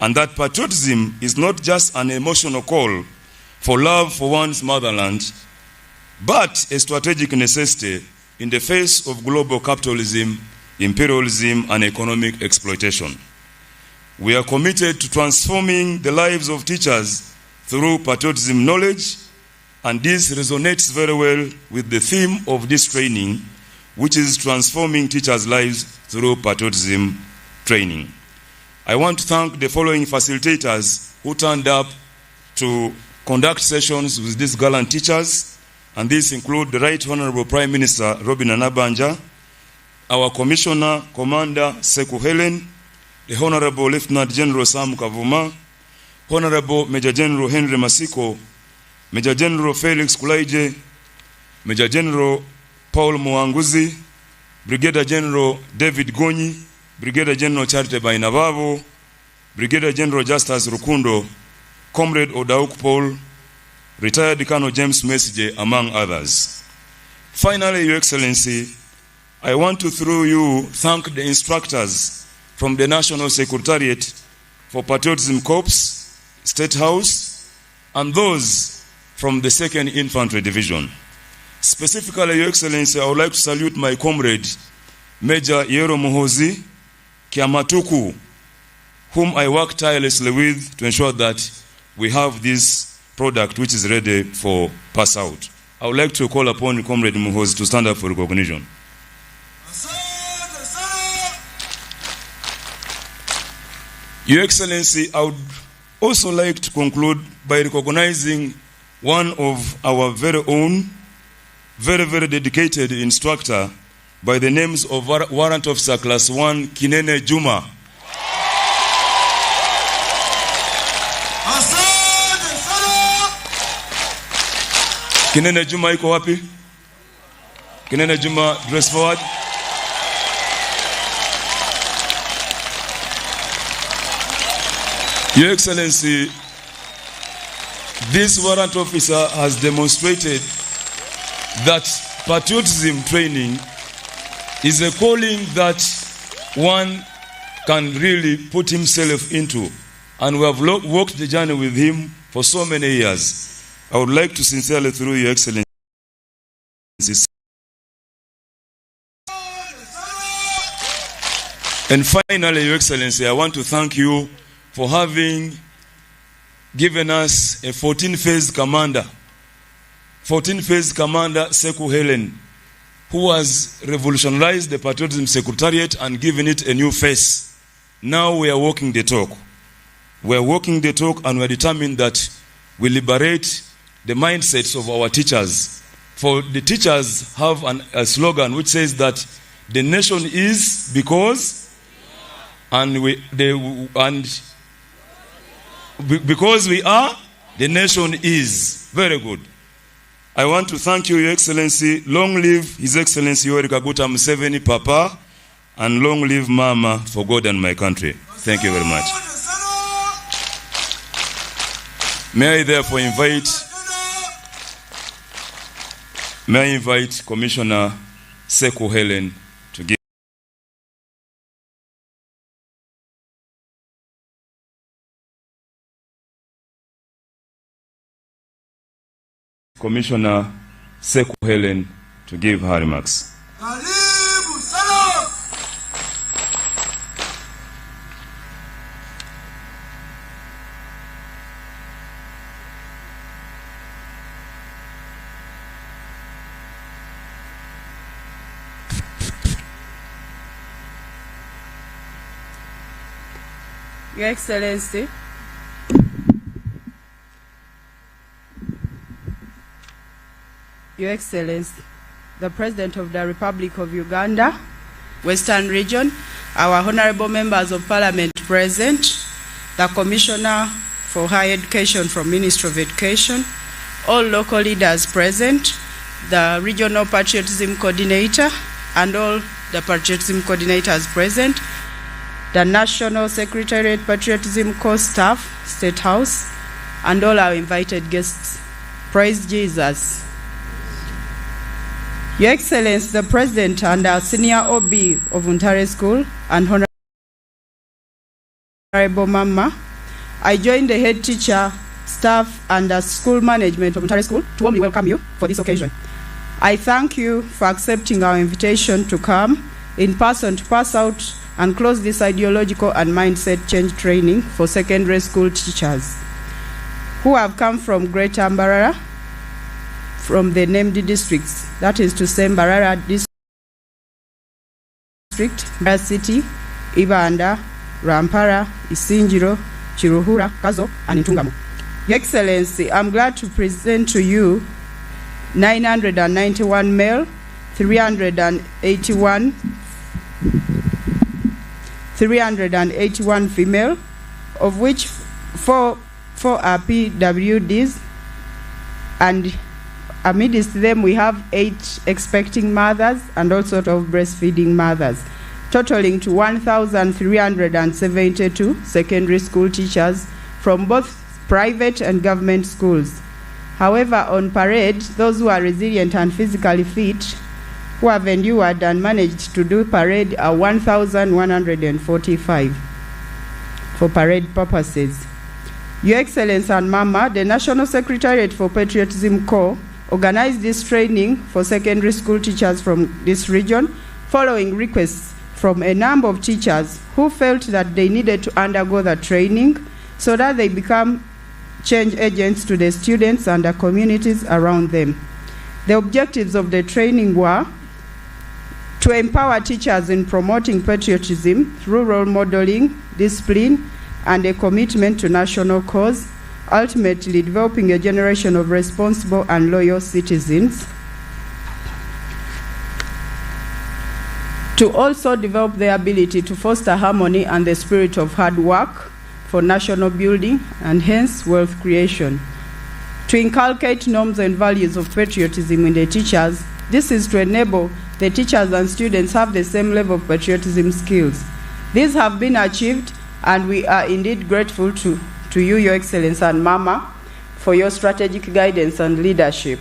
And that patriotism is not just an emotional call for love for one's motherland, but a strategic necessity in the face of global capitalism, imperialism, and economic exploitation. We are committed to transforming the lives of teachers through patriotism knowledge, and this resonates very well with the theme of this training, which is transforming teachers' lives through patriotism training. I want to thank the following facilitators who turned up to conduct sessions with these gallant teachers, and these include the Right Honorable Prime Minister Robin Anabanja, our Commissioner, Commander Seku Helen, the Honorable Lieutenant General Sam Kavuma, Honorable Major General Henry Masiko, Major General Felix Kulaije, Major General Paul Muanguzi, Brigadier General David Gonyi, Brigadier General Charite Bainababo, Brigadier General Justus Rukundo, Comrade Odauk Paul, Retired Colonel James Mesije, among others. Finally, Your Excellency, I want to, through you, thank the instructors from the National Secretariat for Patriotism Corps, State House, and those from the 2nd Infantry Division. Specifically, Your Excellency, I would like to salute my comrade, Major Yero Muhozi Kiamatuku, whom I work tirelessly with to ensure that we have this product which is ready for pass out. I would like to call upon Comrade Muhozi to stand up for recognition. Your Excellency, I would also like to conclude by recognizing one of our very own, very, very dedicated instructor by the names of Warrant Officer Class 1, Kinene Juma. Kinene Juma iko wapi? Kinene Juma, dress forward. Your Excellency, this warrant officer has demonstrated that patriotism training is a calling that one can really put himself into. And we have walked the journey with him for so many years. I would like to sincerely, through Your Excellency, and finally, Your Excellency, I want to thank you for having given us a 14-phase commander, 14-phase commander Seku Helen, who has revolutionized the Patriotism Secretariat and given it a new face. Now we are walking the talk. We are walking the talk, and we are determined that we liberate the mindsets of our teachers. For the teachers have a slogan which says that the nation is because, because we are, the nation is. Very good. I want to thank you, Your Excellency. Long live His Excellency Yoweri Kaguta Museveni, Papa, and long live Mama, for God and my country. Thank you very much. May I therefore invite Commissioner Seku Helen to give. Commissioner Seku Helen to give her remarks. Your Excellency, Your Excellency, the President of the Republic of Uganda, Western Region, our honorable members of Parliament present, the Commissioner for Higher Education from Ministry of Education, all local leaders present, the Regional Patriotism Coordinator, and all the Patriotism Coordinators present, the National Secretariat Patriotism Corps staff, State House, and all our invited guests. Praise Jesus. Your Excellency, the President and our Senior OB of Ontario School, and Honorable Mama, I join the head teacher, staff, and the school management of Ontario School to warmly welcome you for this occasion. I thank you for accepting our invitation to come in person to pass out and close this ideological and mindset change training for secondary school teachers who have come from Greater Mbarara, from the named districts, that is to say Mbarara District, Mbarara City, Ibanda, Rampara, Isinjiro, Chiruhura, Kazo, and Intungamo. Your Excellency, I'm glad to present to you 991 male, 381 female, of which four are PWDs, and amidst them we have 8 expecting mothers and all sorts of breastfeeding mothers, totaling to 1,372 secondary school teachers from both private and government schools. However, on parade, those who are resilient and physically fit, who have endured and managed to do parade, are 1,145 for parade purposes. Your Excellency and Mama, the National Secretariat for Patriotism Corps organized this training for secondary school teachers from this region following requests from a number of teachers who felt that they needed to undergo the training so that they become change agents to the students and the communities around them. The objectives of the training were to empower teachers in promoting patriotism through role modeling, discipline, and a commitment to national cause, ultimately developing a generation of responsible and loyal citizens. To also develop their ability to foster harmony and the spirit of hard work for national building and hence wealth creation. To inculcate norms and values of patriotism in the teachers, this is to enable the teachers and students have the same level of patriotism skills. These have been achieved, and we are indeed grateful to you, Your Excellency and Mama, for your strategic guidance and leadership.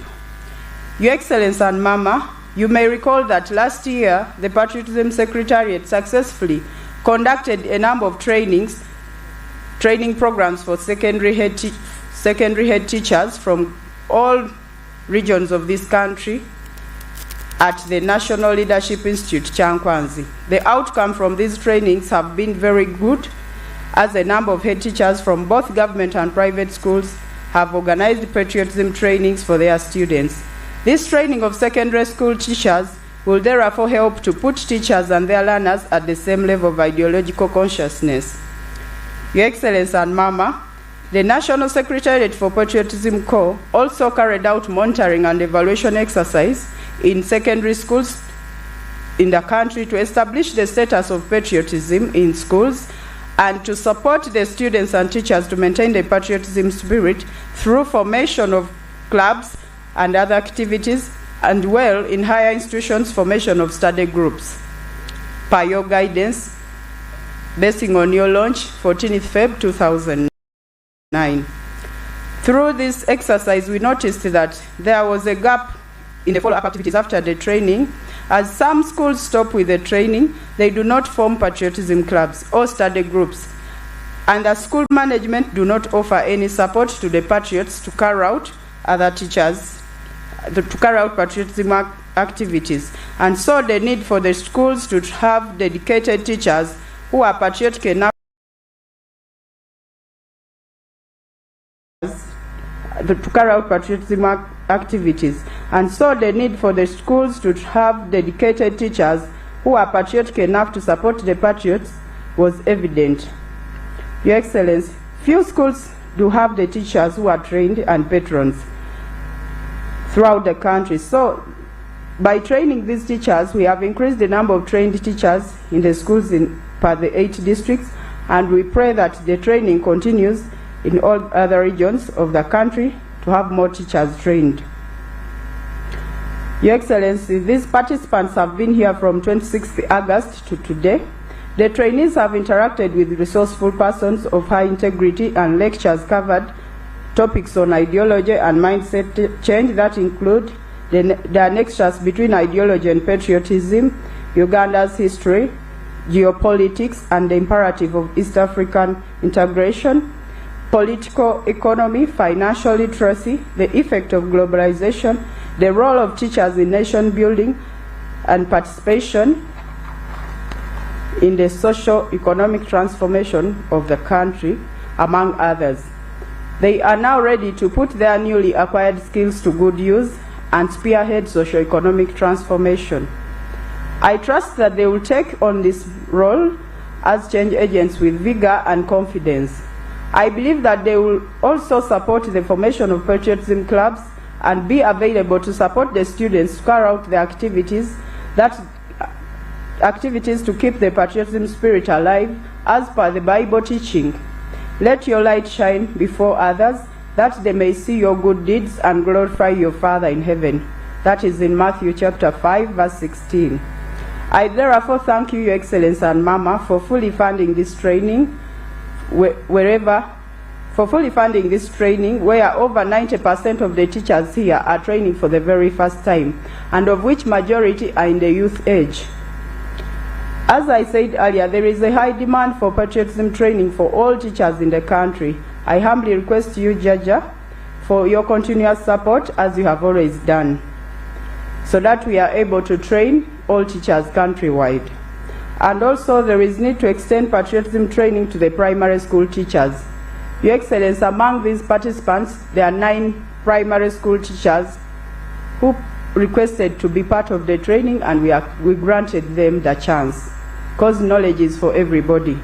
Your Excellency and Mama, you may recall that last year, the Patriotism Secretariat successfully conducted a number of training programs for secondary head teachers from all regions of this country at the National Leadership Institute, Chankwanzi. The outcome from these trainings have been very good, as a number of head teachers from both government and private schools have organized patriotism trainings for their students. This training of secondary school teachers will therefore help to put teachers and their learners at the same level of ideological consciousness. Your Excellency and Mama, the National Secretariat for Patriotism Corps also carried out monitoring and evaluation exercise in secondary schools in the country to establish the status of patriotism in schools and to support the students and teachers to maintain the patriotism spirit through formation of clubs and other activities, and well, in higher institutions, formation of study groups. Per your guidance, basing on your launch, 14th Feb 2009. Through this exercise, we noticed that there was a gap in the follow-up activities after the training. As some schools stop with the training, they do not form patriotism clubs or study groups, and the school management do not offer any support to the patriots to carry out other teachers, to carry out patriotism activities. And so the need for the schools to have dedicated teachers who are patriotic enough to carry out patriotism activities. And so the need for the schools to have dedicated teachers who are patriotic enough to support the patriots was evident. Your Excellency, few schools do have the teachers who are trained and patrons. throughout the country. So by training these teachers, we have increased the number of trained teachers in the schools per the 8 districts, and we pray that the training continues in all other regions of the country to have more teachers trained. Your Excellency, these participants have been here from 26th August to today. The trainees have interacted with resourceful persons of high integrity, and lectures covered topics on ideology and mindset change that include the nexus between ideology and patriotism, Uganda's history, geopolitics and the imperative of East African integration, political economy, financial literacy, the effect of globalization, the role of teachers in nation building and participation in the socio-economic transformation of the country, among others. They are now ready to put their newly acquired skills to good use and spearhead socio-economic transformation. I trust that they will take on this role as change agents with vigor and confidence. I believe that they will also support the formation of patriotism clubs and be available to support the students to carry out the activities to keep the patriotism spirit alive as per the Bible teaching. Let your light shine before others, that they may see your good deeds and glorify your Father in heaven. That is in Matthew chapter 5, verse 16. I therefore thank you, Your Excellency and Mama, for fully funding this training where over 90% of the teachers here are training for the very first time, and of which majority are in the youth age. As I said earlier, there is a high demand for patriotism training for all teachers in the country. I humbly request you, Jaja, for your continuous support, as you have always done, so that we are able to train all teachers countrywide. And also there is need to extend patriotism training to the primary school teachers. Your Excellency, among these participants, there are 9 primary school teachers who requested to be part of the training, and we granted them the chance, because knowledge is for everybody.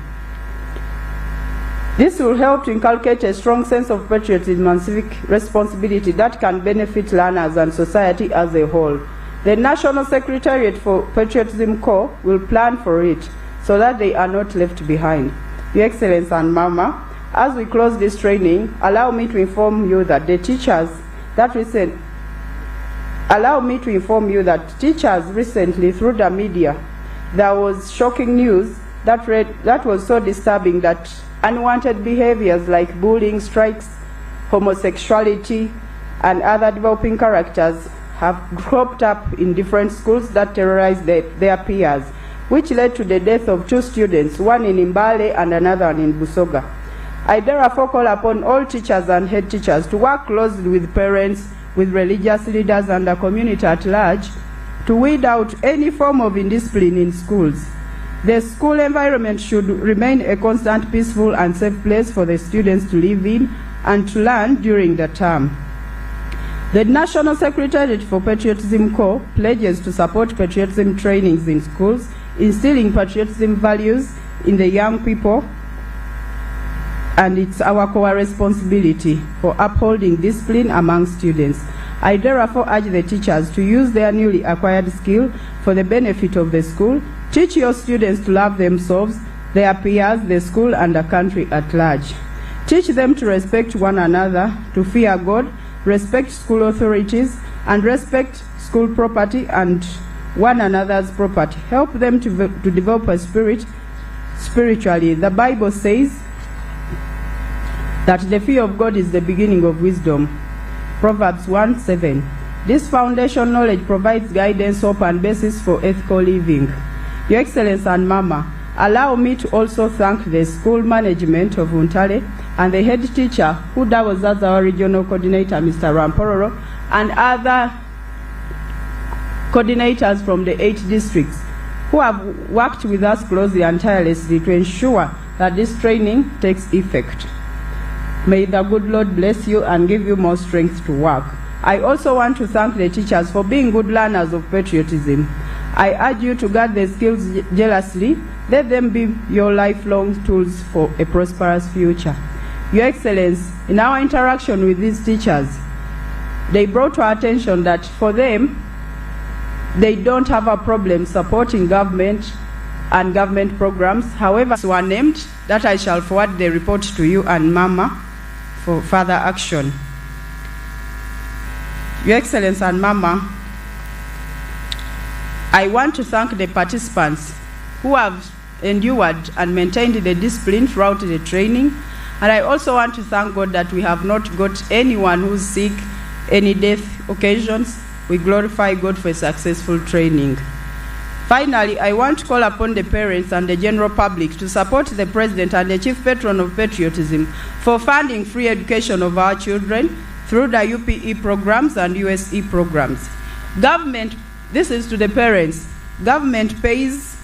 This will help to inculcate a strong sense of patriotism and civic responsibility that can benefit learners and society as a whole. The National Secretariat for Patriotism Corps will plan for it so that they are not left behind. Your Excellency and Mama, as we close this training, allow me to inform you that teachers recently through the media, there was shocking news that was so disturbing that unwanted behaviors like bullying, strikes, homosexuality, and other developing characters have cropped up in different schools that terrorize their peers, which led to the death of 2 students, one in Mbale and another one in Busoga. I therefore call upon all teachers and head teachers to work closely with parents, with religious leaders and the community at large to weed out any form of indiscipline in schools. The school environment should remain a constant, peaceful and safe place for the students to live in and to learn during the term. The National Secretariat for Patriotism Corps pledges to support patriotism trainings in schools, instilling patriotism values in the young people, and it's our core responsibility for upholding discipline among students. I therefore urge the teachers to use their newly acquired skill for the benefit of the school. Teach your students to love themselves, their peers, the school, and the country at large. Teach them to respect one another, to fear God, respect school authorities, and respect school property and one another's property. Help them to develop a spirit spiritually. The Bible says that the fear of God is the beginning of wisdom. Proverbs 1:7. This foundation knowledge provides guidance, hope, and basis for ethical living. Your Excellency and Mama, allow me to also thank the school management of Untale and the head teacher, who was as our regional coordinator, Mr. Rampororo, and other coordinators from the 8 districts, who have worked with us closely and tirelessly to ensure that this training takes effect. May the good Lord bless you and give you more strength to work. I also want to thank the teachers for being good learners of patriotism. I urge you to guard the skills jealously. Let them be your lifelong tools for a prosperous future. Your Excellency, in our interaction with these teachers, They brought to our attention that for them, they don't have a problem supporting government and government programs. However, were named that I shall forward the report to you and Mama for further action. Your Excellency and Mama, I want to thank the participants who have endured and maintained the discipline throughout the training. And I also want to thank God that we have not got anyone who's sick, any death occasions. We glorify God for a successful training. Finally, I want to call upon the parents and the general public to support the President and the Chief Patron of Patriotism for funding free education of our children through the UPE programs and USE programs. Government, this is to the parents, government pays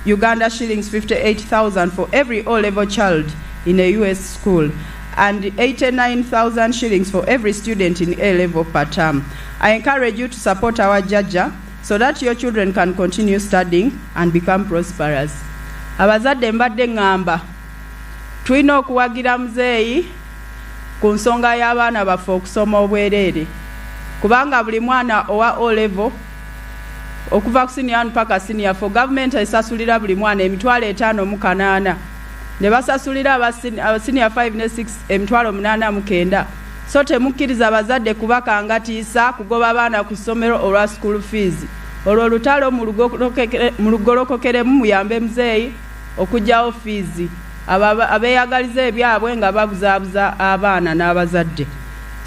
Uganda shillings 58,000 for every O-level child in a US school and 89,000 shillings for every student in A-level per term. I encourage you to support our Jaja so that your children can continue studying and become prosperous. Abazadde mbadde ngamba tulina okuwagira muzeeyi ku nsonga y'abaana baffe okusoma obwereere kubanga buli mwana owa O-level okuva ku senior mpaka senior for government esasulira buli mwana emitwalo 5,800 ne basasulira aba senior 5 ne 6 emitwalo 8,900. So temukkiriza abazadde kubakangatiisa kugoba abaana ku ssomero olwa school fees. Olwo lutalo mu lugolokokeremu muyambe muzeeyi okugyawo fees abeeyagaliza ebyabwe nga babuzaabuza abaana n'abazadde.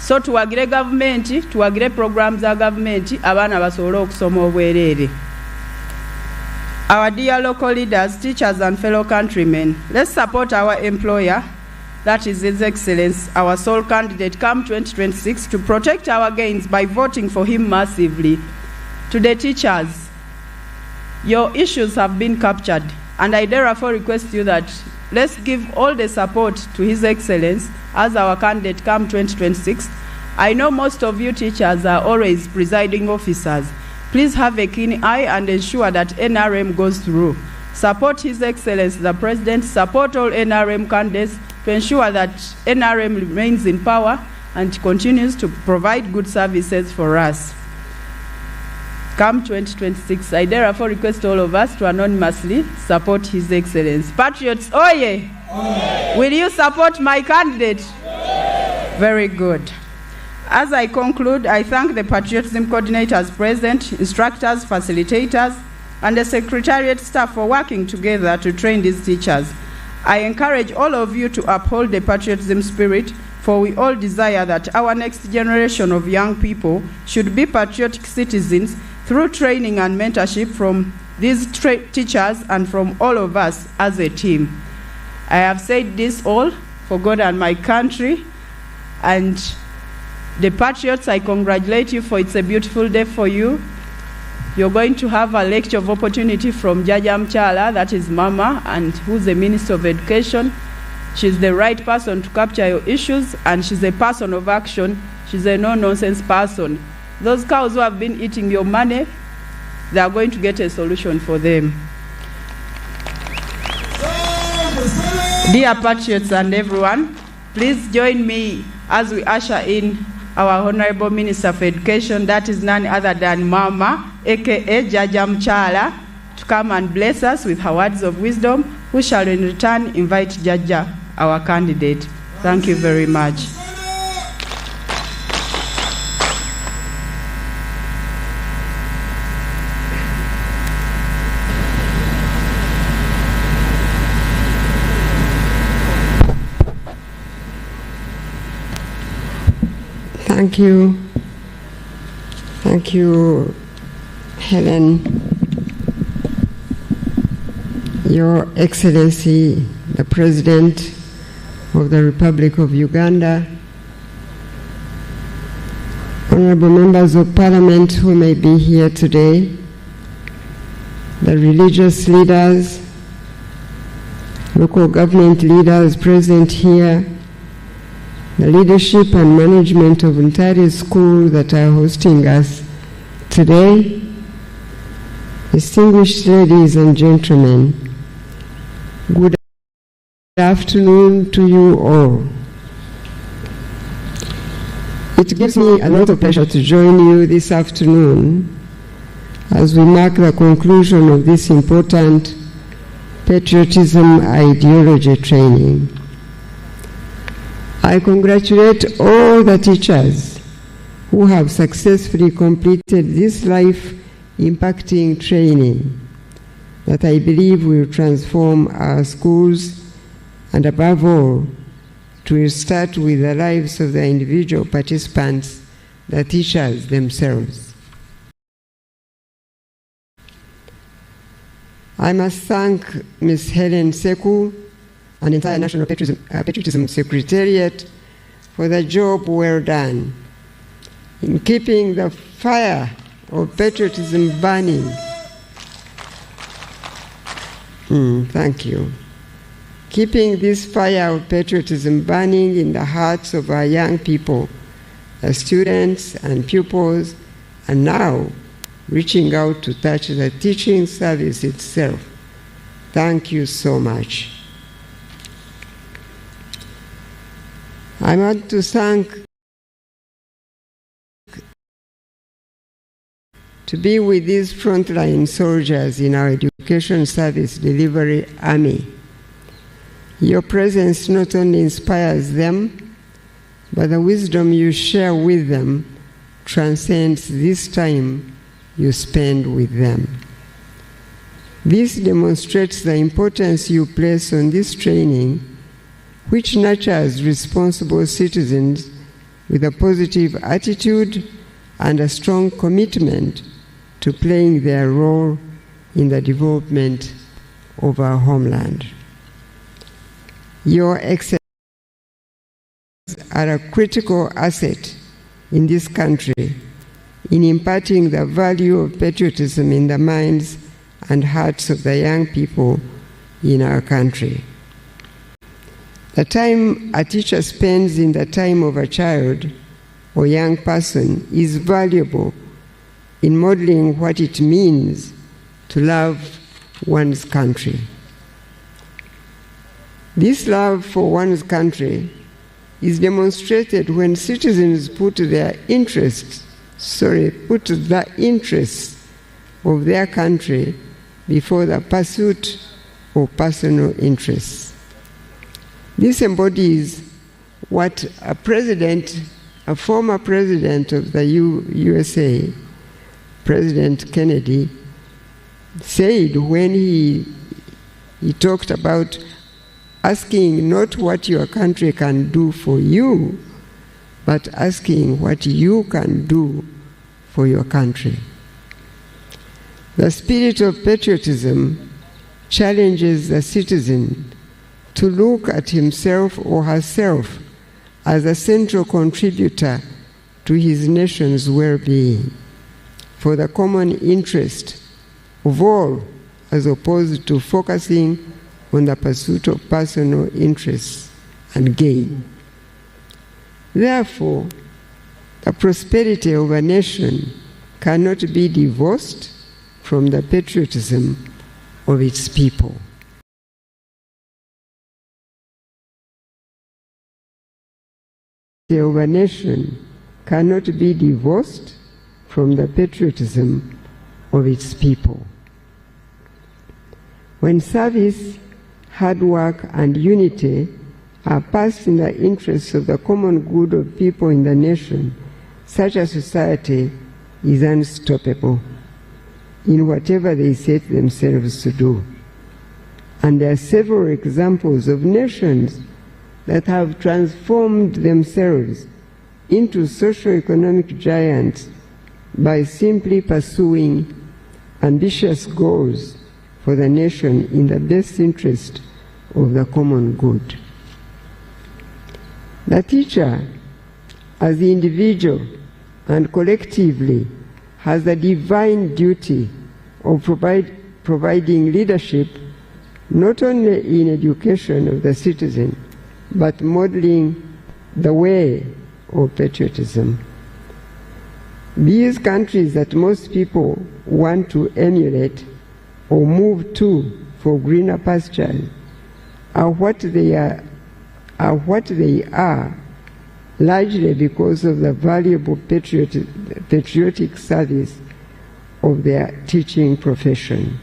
So tuwagire gavumenti, tuwagire programs za gavumenti abaana basobole okusoma obwereere. Our dear local leaders, teachers and fellow countrymen, let's support our employer, that is His Excellency, our sole candidate come 2026 to protect our gains by voting for him massively. To the teachers, your issues have been captured, and I therefore request you that let's give all the support to His Excellency as our candidate come 2026. I know most of you teachers are always presiding officers. Please have a keen eye and ensure that NRM goes through. Support His Excellency the President, support all NRM candidates to ensure that NRM remains in power and continues to provide good services for us. Come 2026, I therefore request all of us to anonymously support His Excellency. Patriots, oye! Oye! Will you support my candidate? Oye! Very good. As I conclude, I thank the patriotism coordinators present, instructors, facilitators, and the secretariat staff for working together to train these teachers. I encourage all of you to uphold the patriotism spirit, for we all desire that our next generation of young people should be patriotic citizens through training and mentorship from these teachers and from all of us as a team. I have said this all for God and my country, and the patriots, I congratulate you, for it's a beautiful day for you. You're going to have a lecture of opportunity from Jaja Mchala, that is Mama, and who's the Minister of Education. She's the right person to capture your issues, and she's a person of action. She's a no-nonsense person. Those cows who have been eating your money, they are going to get a solution for them. Dear patriots and everyone, please join me as we usher in our Honorable Minister for Education, that is none other than Mama, aka Jaja Mchala, to come and bless us with her words of wisdom, who shall in return invite Jaja, our candidate. Thank you very much. Thank you. Thank you, Helen. Your Excellency, the President of the Republic of Uganda, honorable members of Parliament who may be here today, the religious leaders, local government leaders present here, the leadership and management of entire school that are hosting us today, distinguished ladies and gentlemen, good afternoon to you all. It gives me a lot of pleasure to join you this afternoon as we mark the conclusion of this important patriotism ideology training. I congratulate all the teachers who have successfully completed this life-impacting training that I believe will transform our schools and, above all, it will start with the lives of the individual participants, the teachers themselves. I must thank Ms. Helen Seku and entire National Patriotism Secretariat for the job well done in keeping the fire of patriotism burning. Thank you. Keeping this fire of patriotism burning in the hearts of our young people, the students and pupils, and now reaching out to touch the teaching service itself. Thank you so much. I want to be with these frontline soldiers in our education service delivery army. Your presence not only inspires them, but the wisdom you share with them transcends this time you spend with them. This demonstrates the importance you place on this training, which nurtures responsible citizens with a positive attitude and a strong commitment to playing their role in the development of our homeland. Your excellencies are a critical asset in this country in imparting the value of patriotism in the minds and hearts of the young people in our country. The time a teacher spends in the time of a child or young person is valuable in modeling what it means to love one's country. This love for one's country is demonstrated when citizens put the interests of their country before the pursuit of personal interests. This embodies what a former president of the USA, President Kennedy, said when he talked about asking not what your country can do for you, but asking what you can do for your country. The spirit of patriotism challenges the citizen to look at himself or herself as a central contributor to his nation's well-being for the common interest of all, as opposed to focusing on the pursuit of personal interests and gain. Therefore, the prosperity of a nation cannot be divorced from the patriotism of its people. The of a nation cannot be divorced from the patriotism of its people. When service, hard work, and unity are passed in the interests of the common good of people in the nation, such a society is unstoppable in whatever they set themselves to do. And there are several examples of nations that have transformed themselves into socio-economic giants by simply pursuing ambitious goals for the nation in the best interest of the common good. The teacher, as the individual and collectively, has the divine duty of providing leadership not only in education of the citizen, but modeling the way of patriotism. These countries that most people want to emulate or move to for greener pastures are what they are largely because of the valuable patriotic service of their teaching profession.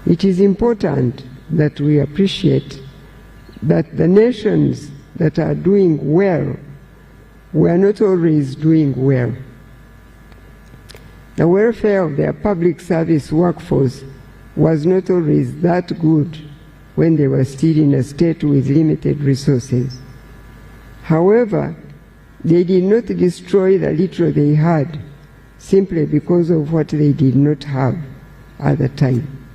It is important that we appreciate that the nations that are doing well were not always doing well. The welfare of their public service workforce was not always that good when they were still in a state with limited resources. However, they did not destroy the little they had simply because of what they did not have at the time.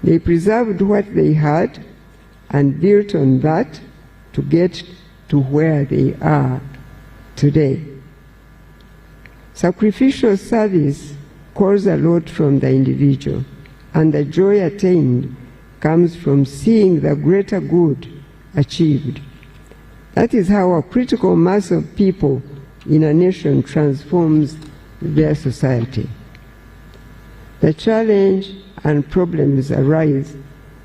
They preserved what they had and built on that to get to where they are today. Sacrificial service calls a lot from the individual, and the joy attained comes from seeing the greater good achieved. That is how a critical mass of people in a nation transforms their society. The challenge and problems arise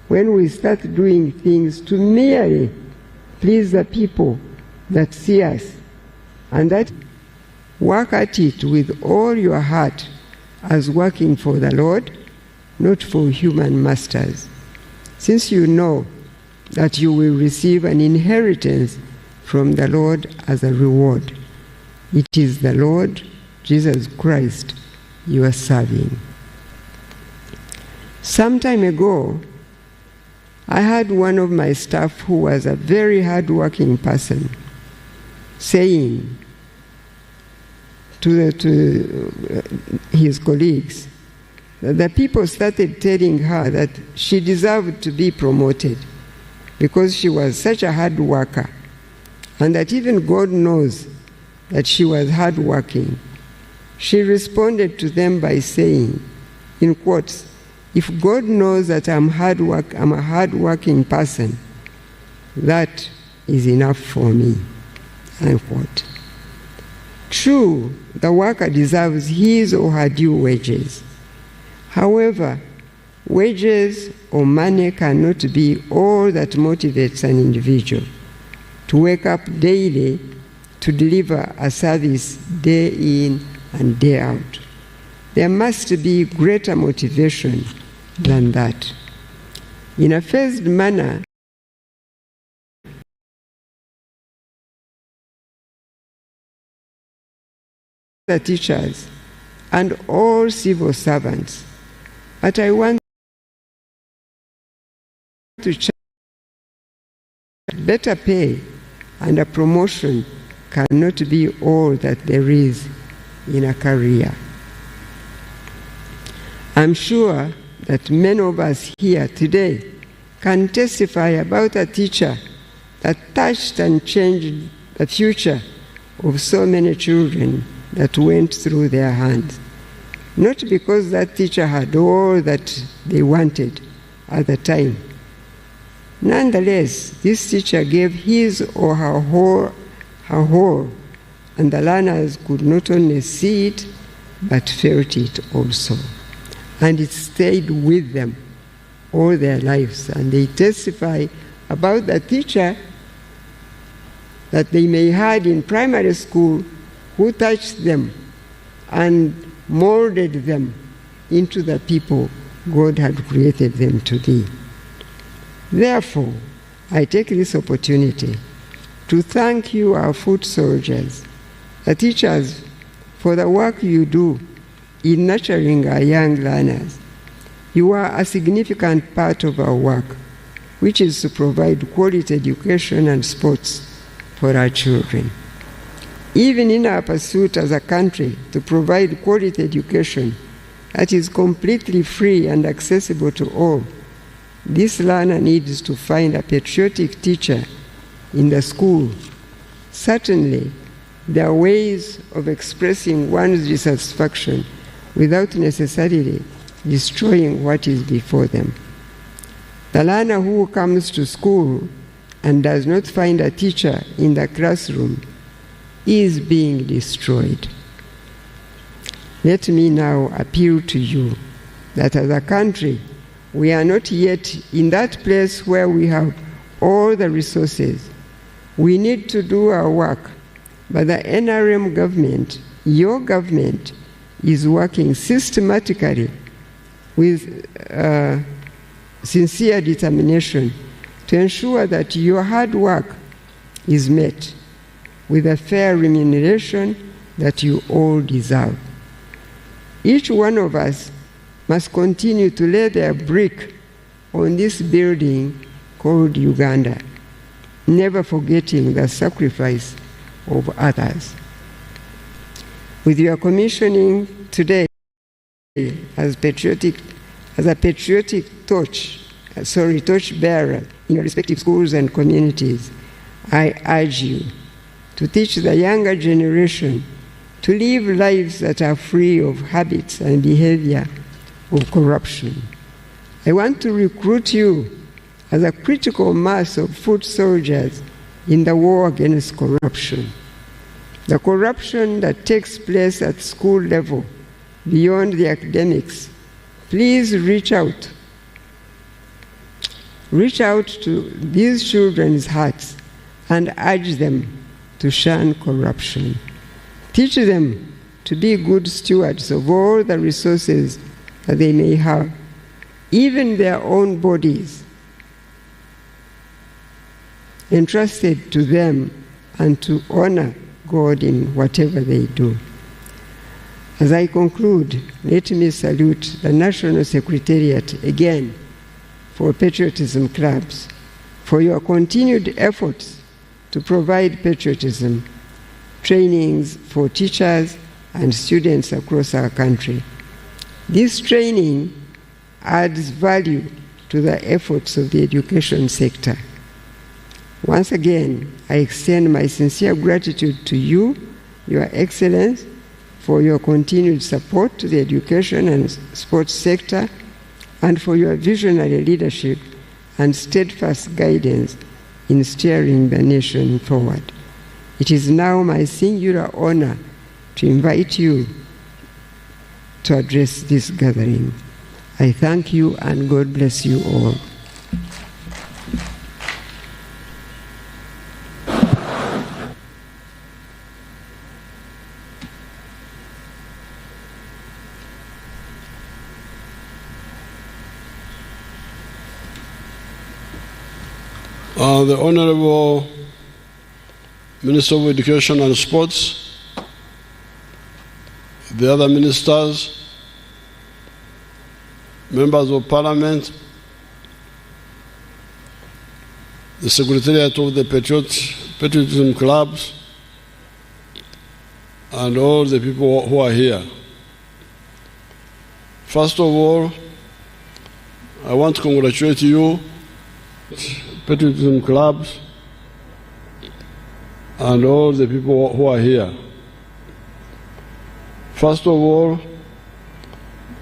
when we start doing things to merely please the people that see us, and that work at it with all your heart as working for the Lord, not for human masters, since you know that you will receive an inheritance from the Lord as a reward. It is the Lord Jesus Christ you are serving. Some time ago, I had one of my staff who was a very hard-working person saying to his colleagues that the people started telling her that she deserved to be promoted because she was such a hard worker, and that even God knows that she was hard-working. She responded to them by saying, in quotes, "If God knows that I'm a hard-working person, that is enough for me," unquote. True, the worker deserves his or her due wages. However, wages or money cannot be all that motivates an individual to wake up daily to deliver a service day in and day out. There must be greater motivation than that. In a phased manner, the teachers and all civil servants, but I want to check better pay and a promotion cannot be all that there is in a career. I'm sure that many of us here today can testify about a teacher that touched and changed the future of so many children that went through their hands. Not because that teacher had all that they wanted at the time. Nonetheless, this teacher gave his or her whole, and the learners could not only see it, but felt it also. And it stayed with them all their lives. And they testify about the teacher that they may have had in primary school who touched them and molded them into the people God had created them to be. Therefore, I take this opportunity to thank you, our foot soldiers, the teachers, for the work you do in nurturing our young learners. You are a significant part of our work, which is to provide quality education and sports for our children. Even in our pursuit as a country to provide quality education that is completely free and accessible to all, this learner needs to find a patriotic teacher in the school. Certainly, there are ways of expressing one's dissatisfaction without necessarily destroying what is before them. The learner who comes to school and does not find a teacher in the classroom is being destroyed. Let me now appeal to you that as a country, we are not yet in that place where we have all the resources. We need to do our work But the NRM government, your government, is working systematically with sincere determination to ensure that your hard work is met with a fair remuneration that you all deserve. Each one of us must continue to lay their brick on this building called Uganda, never forgetting the sacrifice of others. With your commissioning today as a patriotic torch bearer in your respective schools and communities, I urge you to teach the younger generation to live lives that are free of habits and behavior of corruption. I want to recruit you as a critical mass of foot soldiers in the war against corruption. The corruption that takes place at school level, beyond the academics, please reach out. Reach out to these children's hearts and urge them to shun corruption. Teach them to be good stewards of all the resources that they may have, even their own bodies, entrusted to them, and to honor God in whatever they do. As I conclude, let me salute the National Secretariat again for Patriotism Clubs for your continued efforts to provide patriotism trainings for teachers and students across our country. This training adds value to the efforts of the education sector. Once again, I extend my sincere gratitude to you, Your Excellence, for your continued support to the education and sports sector, and for your visionary leadership and steadfast guidance in steering the nation forward. It is now my singular honor to invite you to address this gathering. I thank you and God bless you all. The Honorable Minister of Education and Sports, the other ministers, members of Parliament, the Secretariat of the Patriotism Clubs, and all the people who are here. First of all, I want to congratulate you, Patriotism Clubs, and all the people who are here. First of all,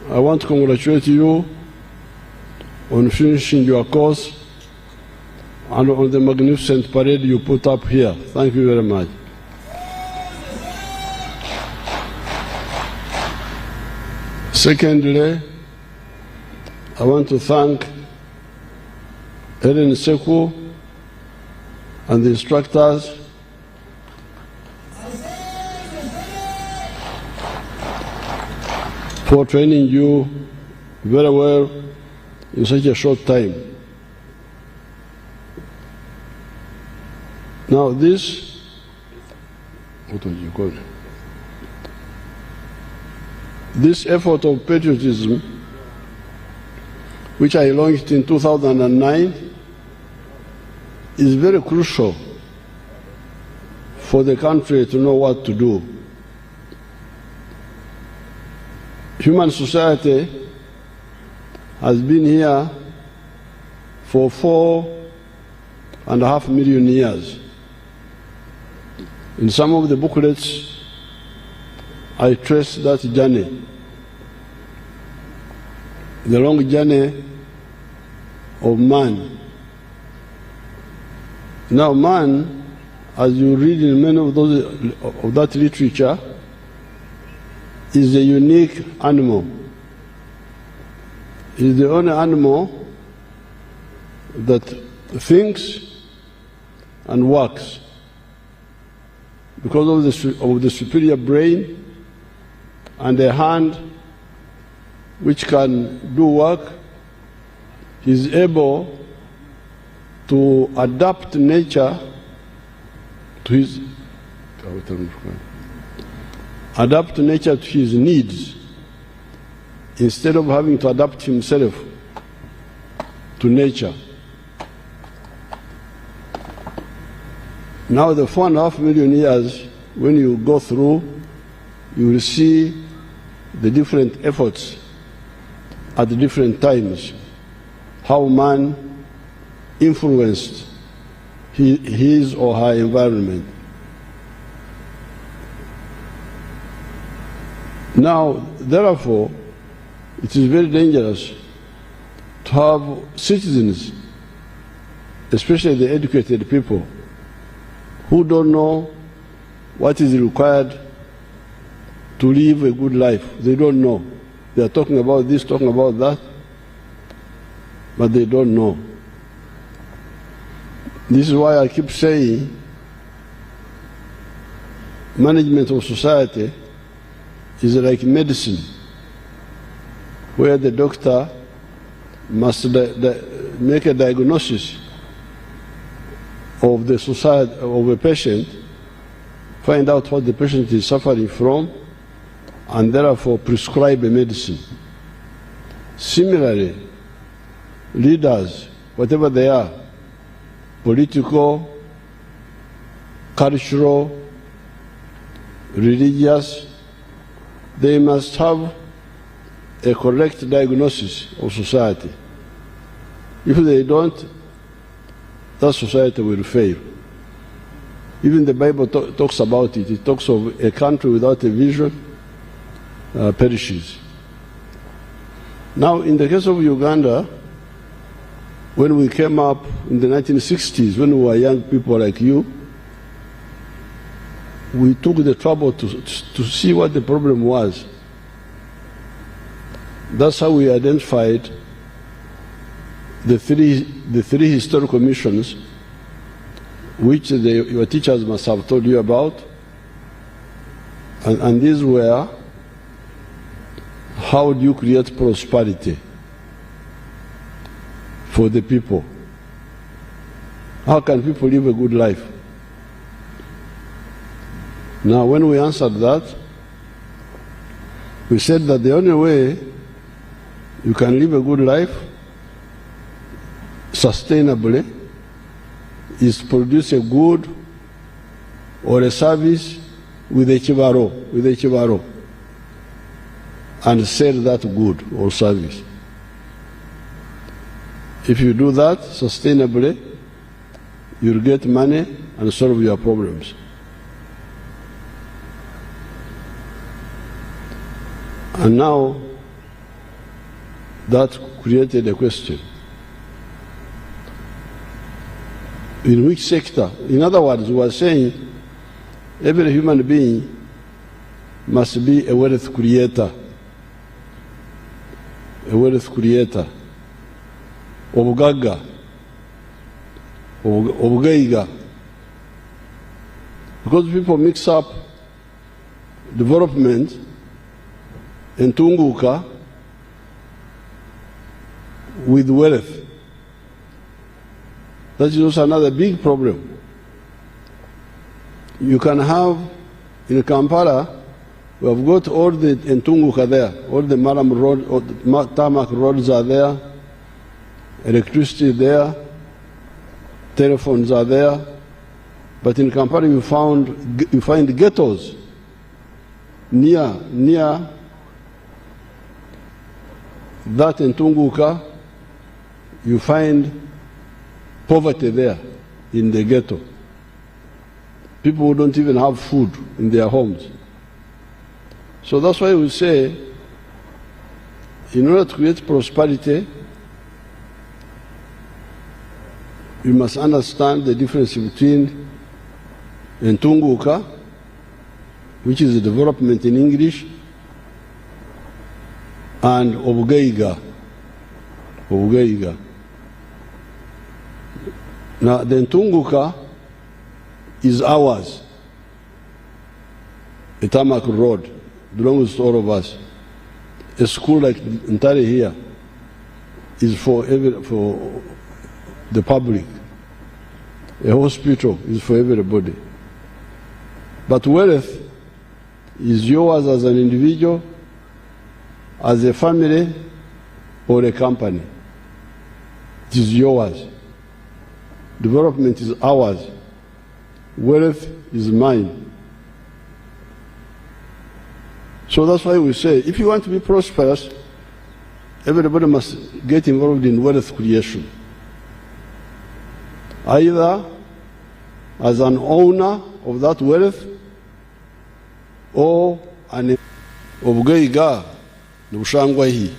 I want to congratulate you on finishing your course and on the magnificent parade you put up here. Thank you very much. Secondly, I want to thank Helen Seku and the instructors for training you very well in such a short time. Now this, what would you call it? This effort of patriotism, which I launched in 2009, is very crucial for the country to know what to do. Human society has been here for 4.5 million years. In some of the booklets, I trace that journey, the long journey of man. Now man, as you read in many of that literature, is a unique animal. It is the only animal that thinks and works. because of the superior brain and a hand which can do work, he is able to adapt nature to his needs instead of having to adapt himself to nature. Now the 4.5 million years, when you go through, you will see the different efforts at the different times, how man influenced his or her environment. Now, therefore, it is very dangerous to have citizens, especially the educated people, who don't know what is required to live a good life. They don't know. They are talking about this, talking about that, but they don't know. This is why I keep saying management of society is like medicine, where the doctor must make a diagnosis of the society, of a patient, find out what the patient is suffering from, and therefore prescribe a medicine. Similarly, leaders, whatever they are, political, cultural, religious, they must have a correct diagnosis of society. If they don't, that society will fail. Even the Bible talks about it. It talks of a country without a vision perishes. Now, in the case of Uganda, when we came up in the 1960s, when we were young people like you, we took the trouble to see what the problem was. That's how we identified the three historical missions, which your teachers must have told you about. And these were, how do you create prosperity for the people? How can people live a good life? Now, when we answered that, we said that the only way you can live a good life sustainably is to produce a good or a service with a chibaro, and sell that good or service. If you do that sustainably, you'll get money and solve your problems. And now, that created a question. In which sector? In other words, we are saying every human being must be a wealth creator. A wealth creator. Obugaga. Obugaiga. Because people mix up development and tunguka with wealth. That is also another big problem. You can have, in Kampala, we have got all the Ntunguka there, all the Maram road, or the tarmac roads are there, electricity there, telephones are there, but in Kampala you find ghettos near that Ntunguka. You find poverty there in the ghetto. People who don't even have food in their homes. So that's why we say, in order to create prosperity, you must understand the difference between Ntunguka, which is a development in English, and Obugaiga. Now, the Ntunguka is ours. a tarmac road belongs to all of us. A school like Ntare here is for the public. A hospital is for everybody. But wealth is yours as an individual, as a family, or a company. It is yours. Development is ours. Wealth is mine. So that's why we say, if you want to be prosperous, everybody must get involved in wealth creation. Either as an owner of that wealth or an obgeiga nushangwahi.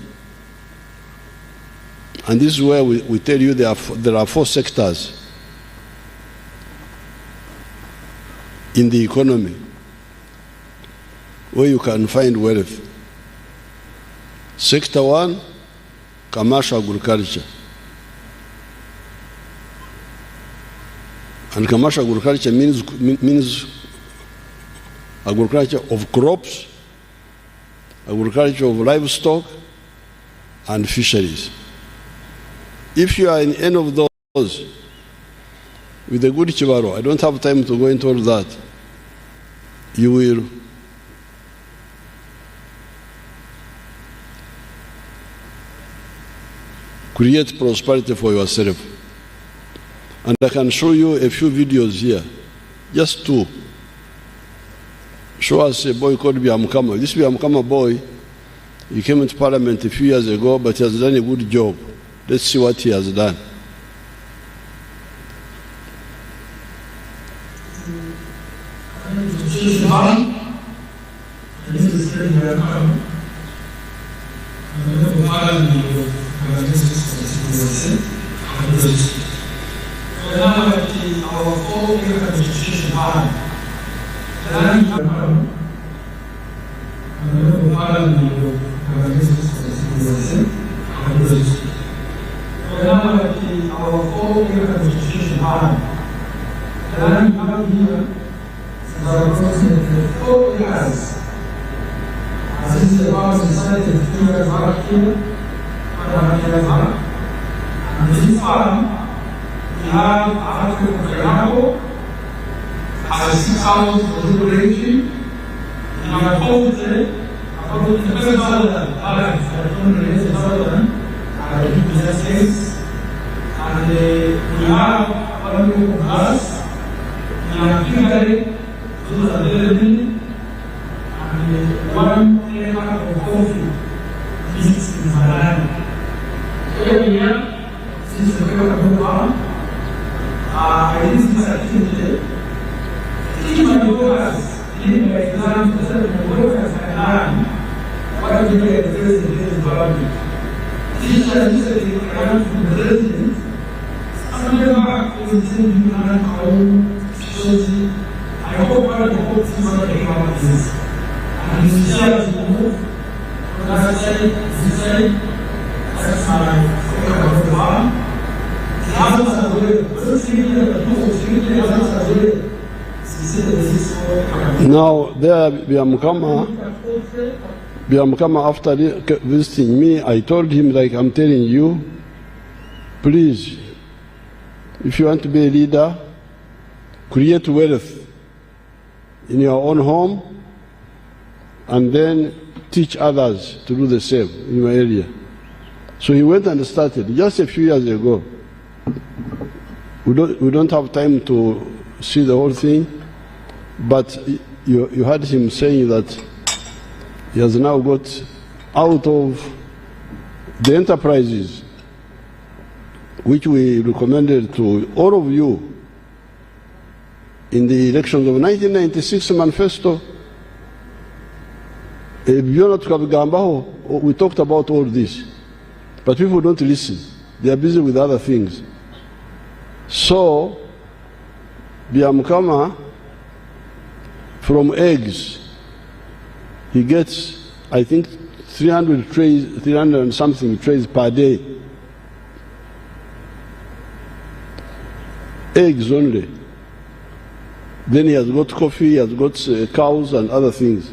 And this is where we tell you there are 4 sectors in the economy where you can find wealth. Sector 1, commercial agriculture. And commercial agriculture means agriculture of crops, agriculture of livestock, and fisheries. If you are in any of those with a good chibaro, I don't have time to go into all that, you will create prosperity for yourself. And I can show you a few videos here, just 2. Show us a boy called Byamukama. This Byamukama boy, he came into parliament a few years ago, but he has done a good job. Let's see what he has done. Now, there, Byamukama, after visiting me, I told him, like I'm telling you, please, if you want to be a leader, create wealth in your own home and then teach others to do the same in your area. So he went and started just a few years ago. We don't have time to see the whole thing, but you heard him saying that he has now got out of the enterprises which we recommended to all of you in the elections of 1996 manifesto. We talked about all this, but people don't listen. They are busy with other things. So, Byamukama, from eggs, he gets, I think, 300 and something trays per day. Eggs only. Then he has got coffee, he has got cows and other things.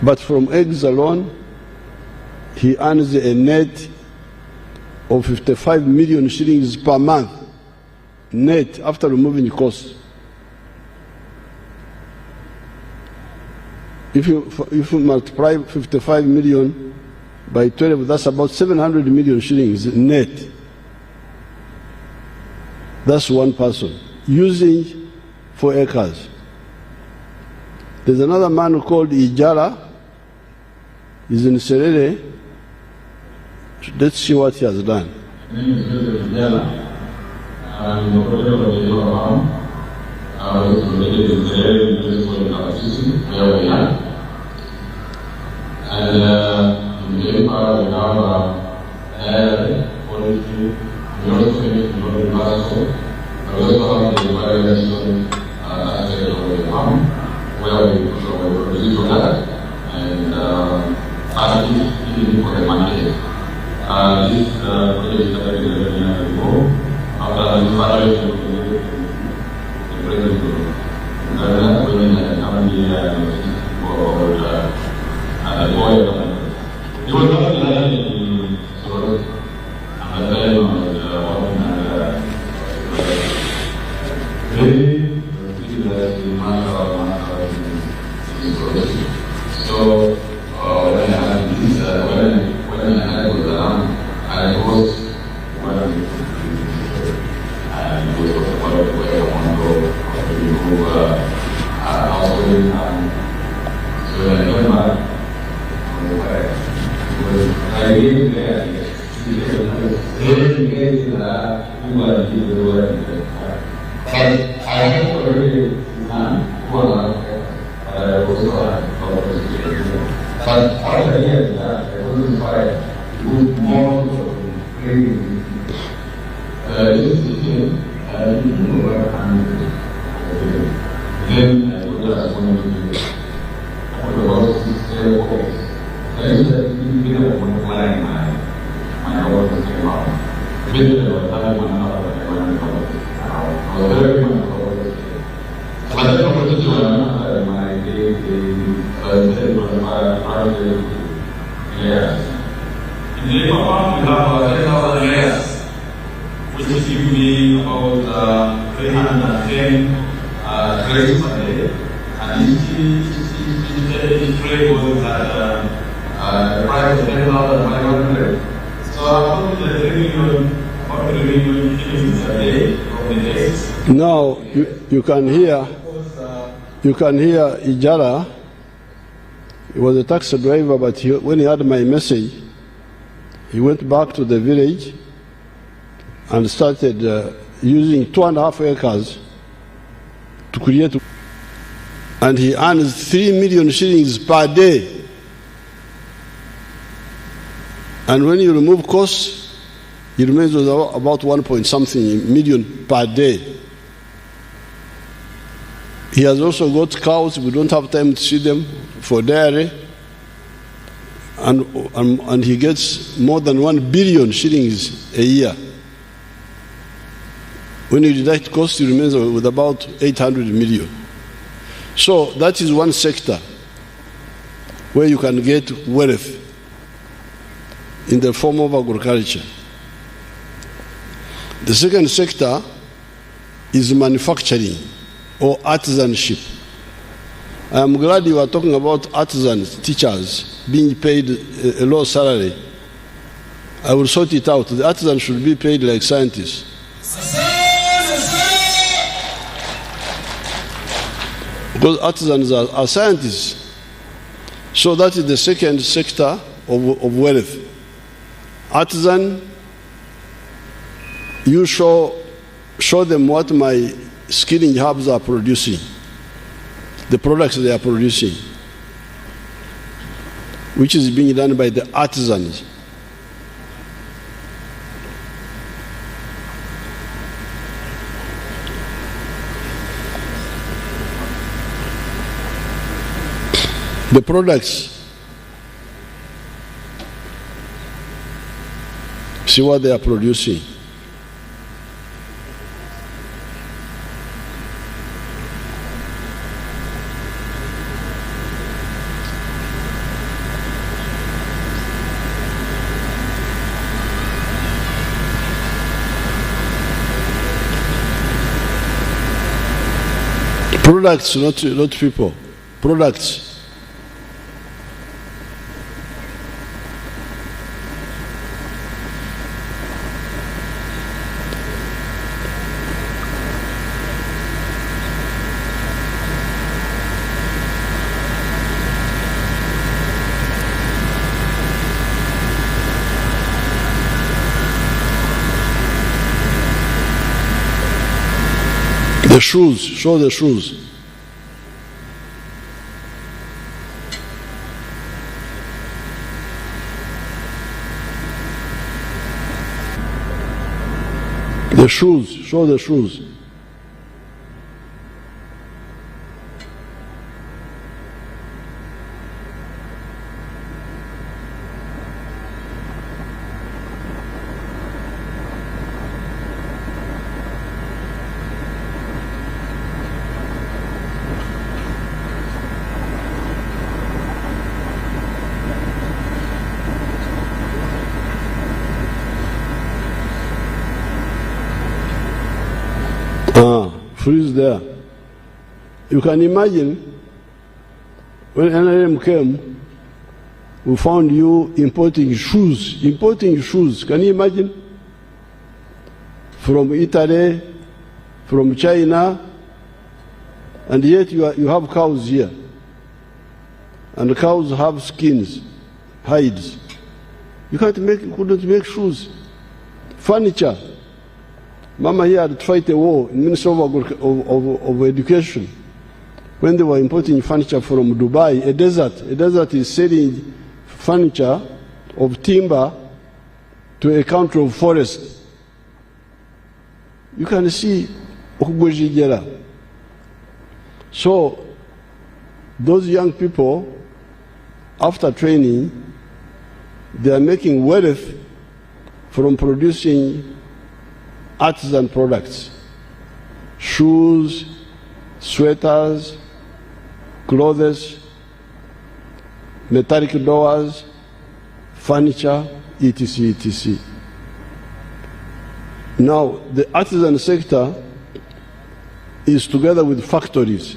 But from eggs alone, he earns a net of 55 million shillings per month, net, after removing costs. If you multiply 55 million by 12, that's about 700 million shillings net. That's one person using 4 acres. There's another man called Ijara. He's in Serere. Let's see what he has done. Now you can hear Ijara. He was a taxi driver, but when he had my message, he went back to the village and started using 2.5 acres to create, and he earns 3 million shillings per day. And when you remove costs, he remains with about 1 point something million per day. He has also got cows. We don't have time to see them for dairy. And he gets more than 1 billion shillings a year. When you deduct costs, he remains with about 800 million. So that is one sector where you can get wealth in the form of agriculture. The second sector is manufacturing or artisanship. I am glad you are talking about artisans, teachers, being paid a low salary. I will sort it out. The artisans should be paid like scientists. Because artisans are scientists. So that is the second sector of wealth. Artisan, you show them what my skilling hubs are producing, the products they are producing, which is being done by the artisans. The products, see what they are producing. Products, not people. Products. The shoes, show the shoes. The shoes, show the shoes. Freeze there. You can imagine when NRM came, we found you importing shoes. Importing shoes. Can you imagine? From Italy, from China, and yet you have cows here. And the cows have skins, hides. You couldn't make shoes. Furniture. Mama here had to fight a war in the Ministry of Education when they were importing furniture from Dubai, a desert. A desert is selling furniture of timber to a country of forest. You can see Okugwejigera. So those young people, after training, they are making wealth from producing artisan products, shoes, sweaters, clothes, metallic doors, furniture, etc., etc. Now, the artisan sector is together with factories.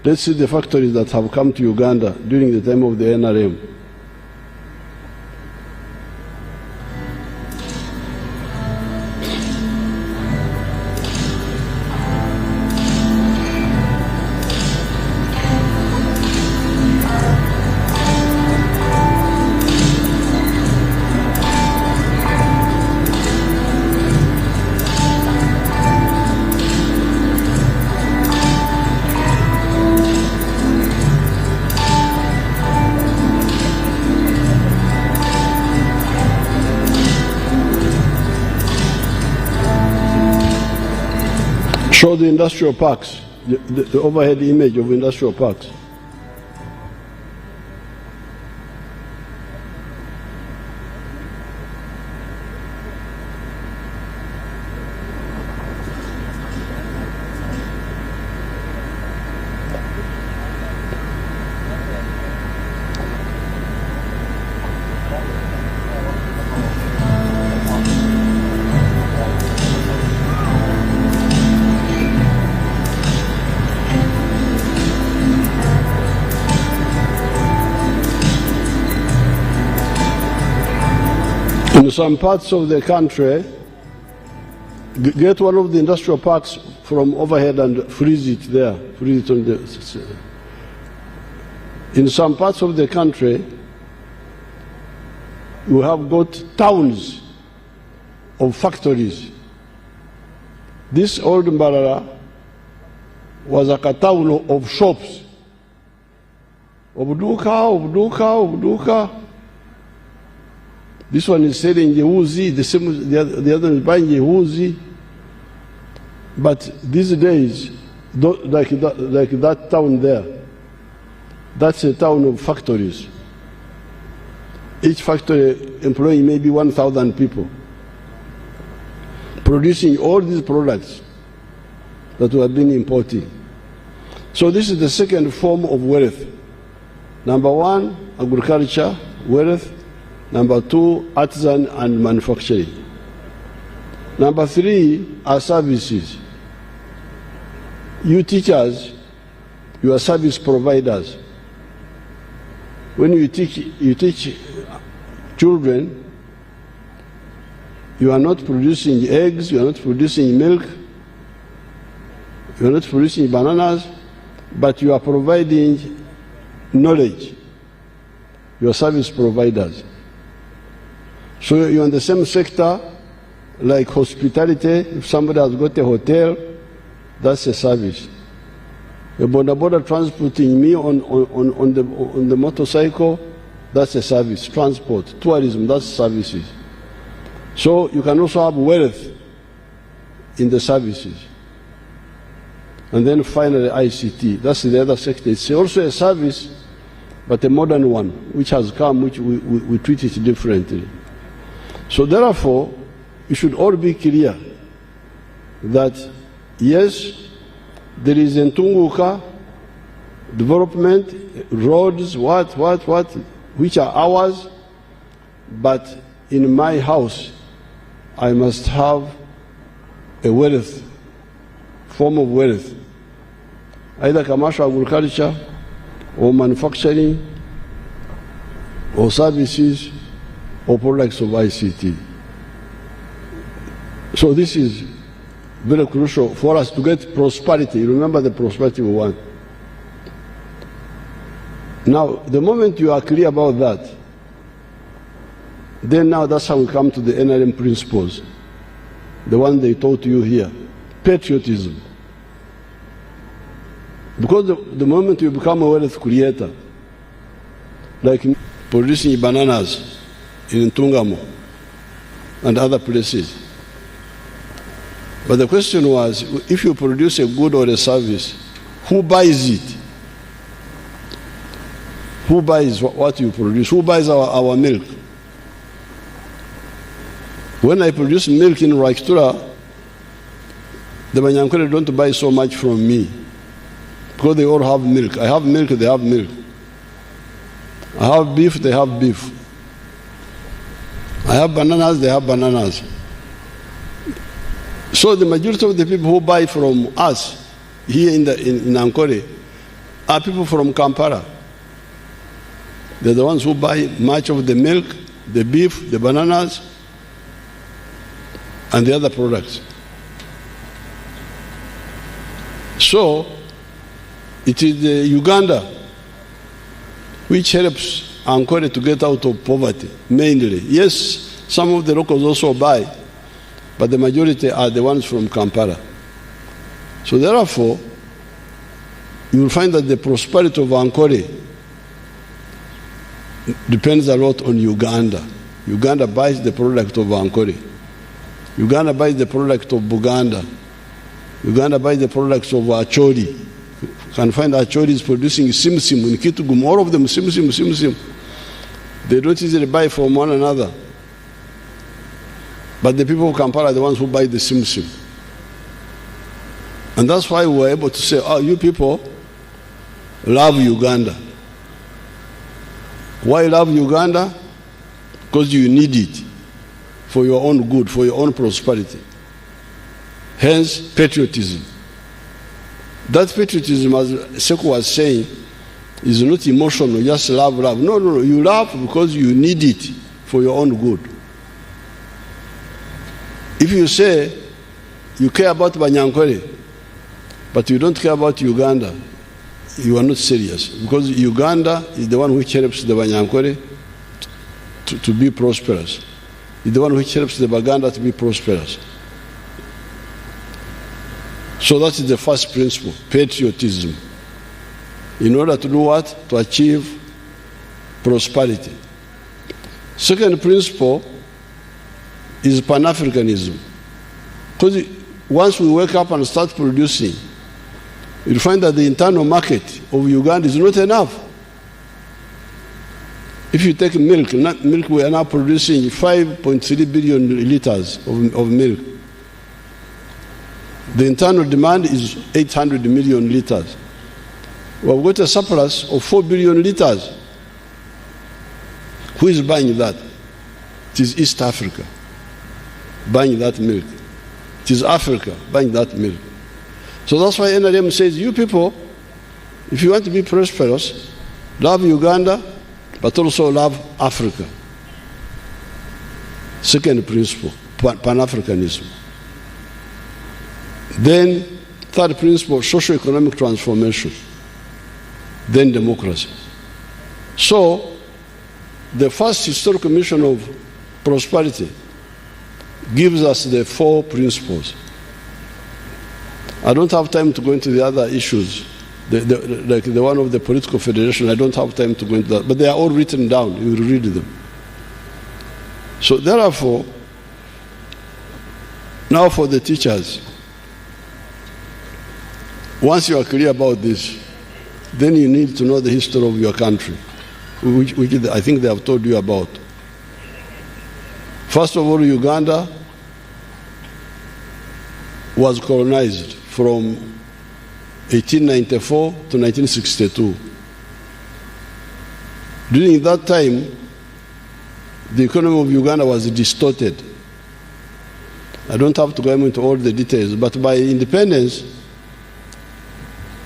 Let's see the factories that have come to Uganda during the time of the NRM. Show the industrial parks, the overhead image of industrial parks. In some parts of the country, get one of the industrial parks from overhead and freeze it there. Freeze it on the. In some parts of the country, we have got towns of factories. This old Mbarara was like a town of shops. Obduka. This one is selling the Uzi, the other is buying the Uzi. But these days, like that town there, that's a town of factories. Each factory employing maybe 1,000 people, producing all these products that we have been importing. So this is the second form of wealth. Number one, agriculture, wealth. Number two, artisan and manufacturing. Number three are services. You teachers, you are service providers. When you teach children, you are not producing eggs, you are not producing milk, you are not producing bananas, but you are providing knowledge. You are service providers. So you are in the same sector like hospitality. If somebody has got a hotel, that's a service. A border transporting me on the motorcycle, that's a service. Transport, tourism, that's services. So you can also have wealth in the services. And then finally ICT, that's the other sector. It's also a service, but a modern one, which has come, which we treat it differently. So therefore, you should all be clear that yes, there is Ntunguka development, roads, which are ours, but in my house, I must have a wealth, form of wealth, either commercial agriculture or manufacturing or services or products of ICT. So this is very crucial for us to get prosperity. Remember the prosperity we want. Now, the moment you are clear about that, then now that's how we come to the NRM principles, the one they taught you here, patriotism. Because the moment you become a wealth creator, like producing bananas in Ntungamo and other places. But the question was, if you produce a good or a service, who buys it? Who buys what you produce? Who buys our milk? When I produce milk in Rwakitura, the Banyankole don't buy so much from me because they all have milk. I have milk, they have milk. I have beef, they have beef. I have bananas, they have bananas. So the majority of the people who buy from us here in Ankole are people from Kampala. They're the ones who buy much of the milk, the beef, the bananas, and the other products. So it is Uganda which helps Ankole to get out of poverty, mainly. Yes, some of the locals also buy, but the majority are the ones from Kampala. So therefore, you will find that the prosperity of Ankole depends a lot on Uganda. Uganda buys the product of Ankole. Uganda buys the product of Buganda. Uganda buys the products of Acholi. You can find Acholi is producing simsim in Kitugum, all of them simsim. They don't easily buy from one another. But the people of Kampala are the ones who buy the simsim. And that's why we were able to say, oh, you people love Uganda. Why love Uganda? Because you need it for your own good, for your own prosperity. Hence, patriotism. That patriotism, as Sekou was saying, is not emotional, just love. No. You love because you need it for your own good. If you say you care about Banyankole, but you don't care about Uganda, you are not serious. Because Uganda is the one which helps the Banyankole to be prosperous. It's the one which helps the Baganda to be prosperous. So that is the first principle, patriotism. In order to do what? To achieve prosperity. Second principle is Pan-Africanism. Because once we wake up and start producing, you'll find that the internal market of Uganda is not enough. If you take milk, we are now producing 5.3 billion liters of milk. The internal demand is 800 million liters. We've got a surplus of 4 billion liters. Who is buying that? It is East Africa buying that milk. It is Africa buying that milk. So that's why NRM says, you people, if you want to be prosperous, love Uganda, but also love Africa. Second principle, Pan-Africanism. Then, third principle, socio-economic transformation. Then democracy. So, the first historical mission of prosperity gives us the 4 principles. I don't have time to go into the other issues, like the one of the political federation. I don't have time to go into that, but they are all written down. You will read them. So therefore, now for the teachers, once you are clear about this, then you need to know the history of your country, which I think they have told you about. First of all, Uganda was colonized from 1894 to 1962. During that time, the economy of Uganda was distorted. I don't have to go into all the details, but by independence,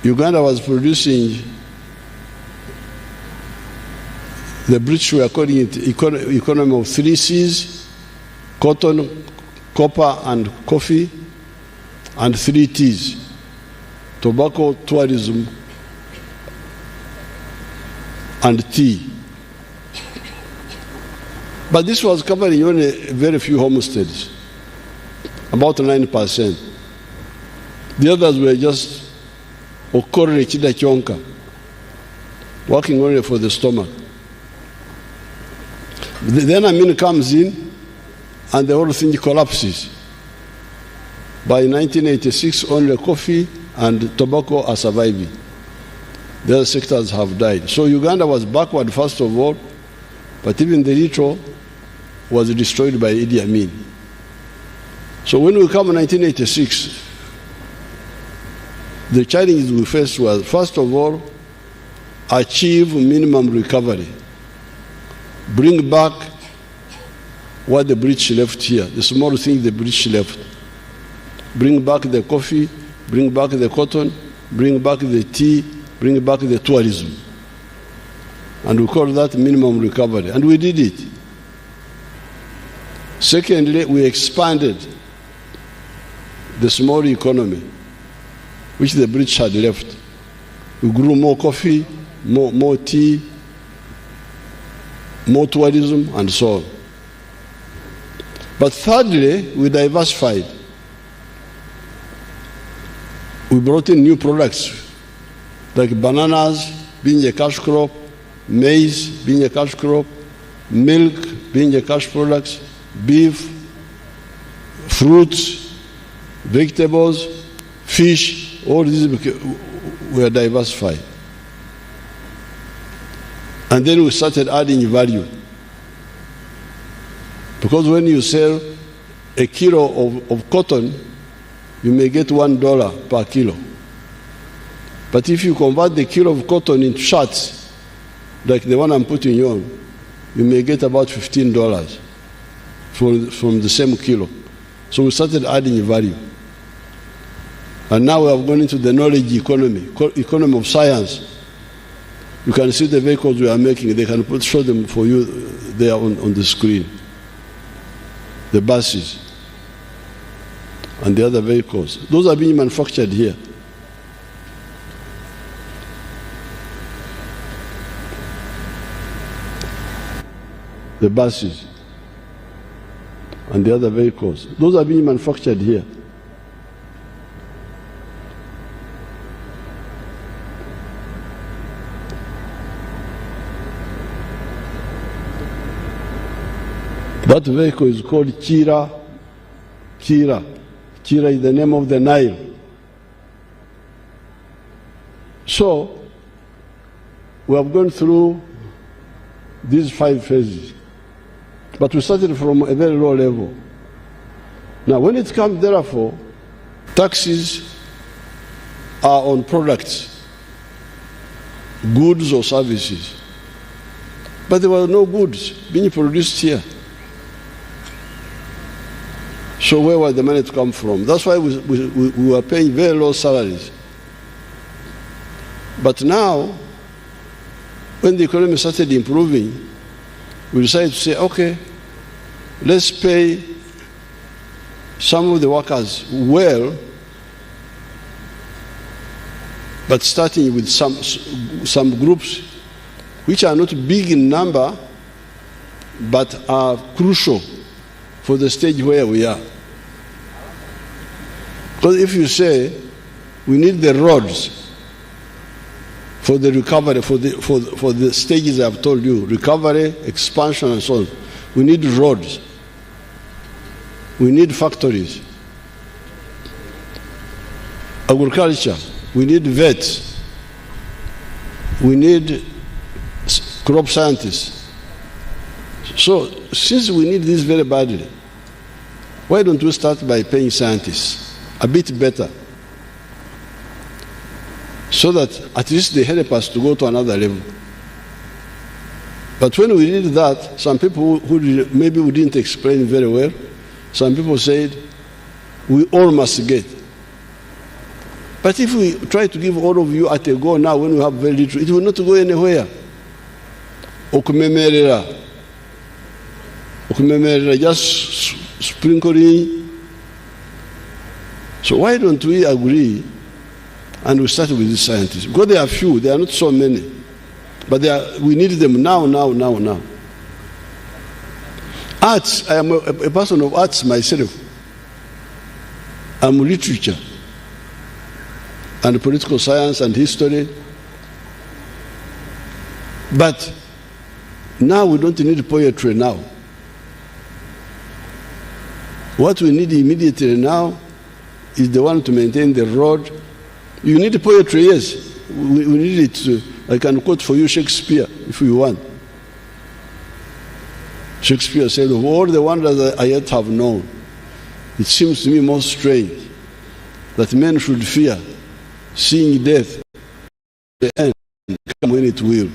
Uganda was producing, the British were calling it economy of 3 C's, cotton, copper, and coffee, and 3 T's, tobacco, tourism, and tea. But this was covering only very few homesteads, about 9%. The others were just okore chida chonka, working only for the stomach. Then Amin comes in and the whole thing collapses. By 1986, only coffee and tobacco are surviving. The other sectors have died. So Uganda was backward, first of all, but even the little was destroyed by Idi Amin. So when we come in 1986, the challenges we faced was, first of all, achieve minimum recovery. Bring back what the British left here, the small thing the British left. Bring back the coffee, bring back the cotton, bring back the tea, bring back the tourism. And we call that minimum recovery. And we did it. Secondly, we expanded the small economy, which the British had left. We grew more coffee, more tea, more tourism, and so on. But thirdly, we diversified. We brought in new products, like bananas being a cash crop, maize being a cash crop, milk being a cash product, beef, fruits, vegetables, fish, all these were diversified. And then we started adding value. Because when you sell a kilo of cotton, you may get $1 per kilo. But if you convert the kilo of cotton into shirts, like the one I'm putting on, you may get about $15 from the same kilo. So we started adding value. And now we have gone into the knowledge economy of science. You can see the vehicles we are making. They can show them for you there on the screen. The buses and the other vehicles. Those are being manufactured here. The buses and the other vehicles. Those are being manufactured here. That vehicle is called Chira. Chira. Chira is the name of the Nile. So, we have gone through these 5 phases. But we started from a very low level. Now, when it comes, therefore, taxes are on products, goods or services. But there were no goods being produced here. So where was the money to come from? That's why we were paying very low salaries. But now, when the economy started improving, we decided to say, okay, let's pay some of the workers well, but starting with some groups which are not big in number, but are crucial for the stage where we are. Because if you say we need the roads for the recovery, for the stages I've told you, recovery, expansion, and so on, we need roads. We need factories. Agriculture, we need vets. We need crop scientists. So, since we need this very badly, why don't we start by paying scientists a bit better, so that at least they help us to go to another level? But when we did that, some people who maybe we didn't explain very well, some people said, we all must get. But if we try to give all of you at a go now when we have very little, it will not go anywhere. Okuhendera, just sprinkling. So why don't we agree and we start with these scientists? Because they are few, they are not so many. But we need them now. Arts, I am a person of arts myself. I'm literature and political science and history. But now we don't need poetry now. What we need immediately now is the one to maintain the road. You need poetry, yes. We need it to, I can quote for you Shakespeare if you want. Shakespeare said, of all the wonders that I yet have known, it seems to me most strange that men should fear seeing death, the end, come when it will.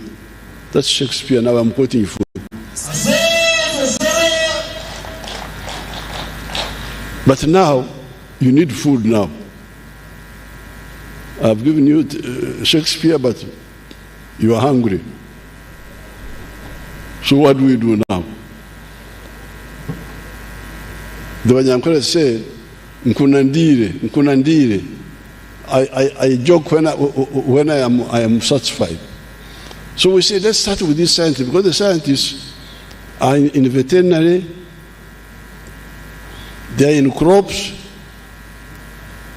That's Shakespeare, now I'm quoting for you. But now, you need food now. I've given you Shakespeare, but you are hungry. So what do we do now? The Wanyankole said, Nkunandire. I joke when I am satisfied. So we say, let's start with these scientists, because the scientists are in veterinary, they are in crops,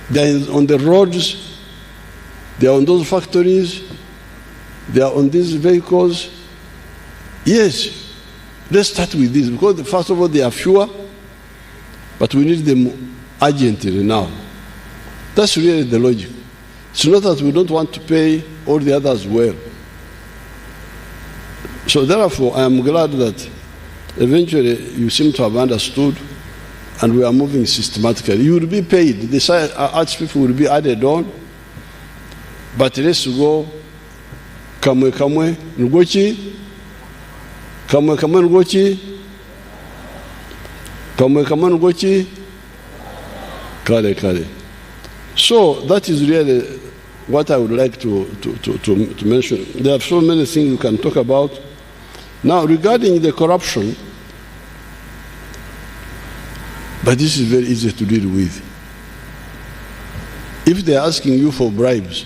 they are on the roads, they are on those factories, they are on these vehicles. Yes, let's start with this, because first of all, they are fewer, but we need them urgently now. That's really the logic. It's not that we don't want to pay all the others well. So therefore, I am glad that eventually you seem to have understood and we are moving systematically. You will be paid. The arts people will be added on. But let's go kamwe ngochi, kamwe ngochi, kamwe ngochi, kale. So that is really what I would like to mention. There are so many things we can talk about. Now, regarding the corruption, but this is very easy to deal with. If they are asking you for bribes,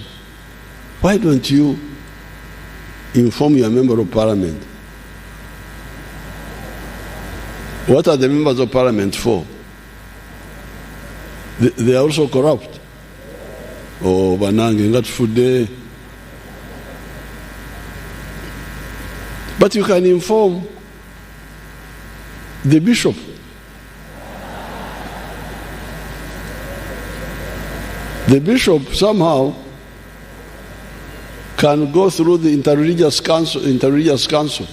why don't you inform your member of parliament? What are the members of parliament for? They are also corrupt. Oh, banangi, not food there. But you can inform the bishop. The bishop somehow can go through the interreligious council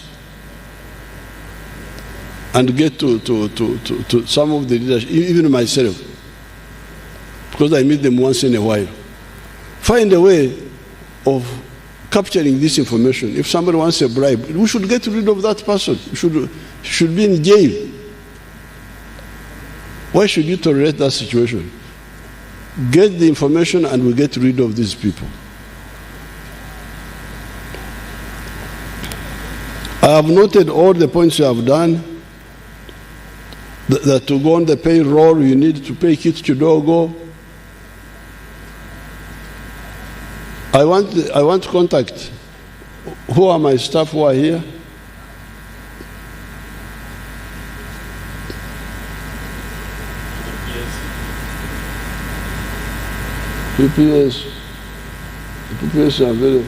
and get to some of the leaders, even myself, because I meet them once in a while. Find a way of capturing this information. If somebody wants a bribe, we should get rid of that person. Should be in jail. Why should you tolerate that situation? Get the information and we get rid of these people. I have noted all the points you have done, that to go on the payroll, you need to pay kids to Dogo. I want to contact. Who are my staff who are here? PPS are very.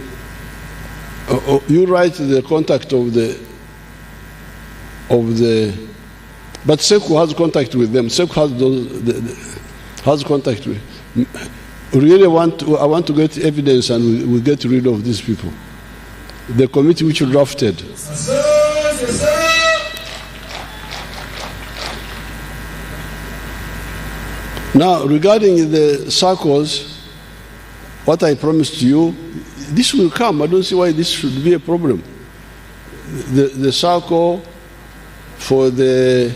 You write the contact of the. But Seku has contact with them. Seku has contact with. Really I want to get evidence and we get rid of these people. The committee which drafted. Now, regarding the circles, what I promised you, this will come. I don't see why this should be a problem. The circle for the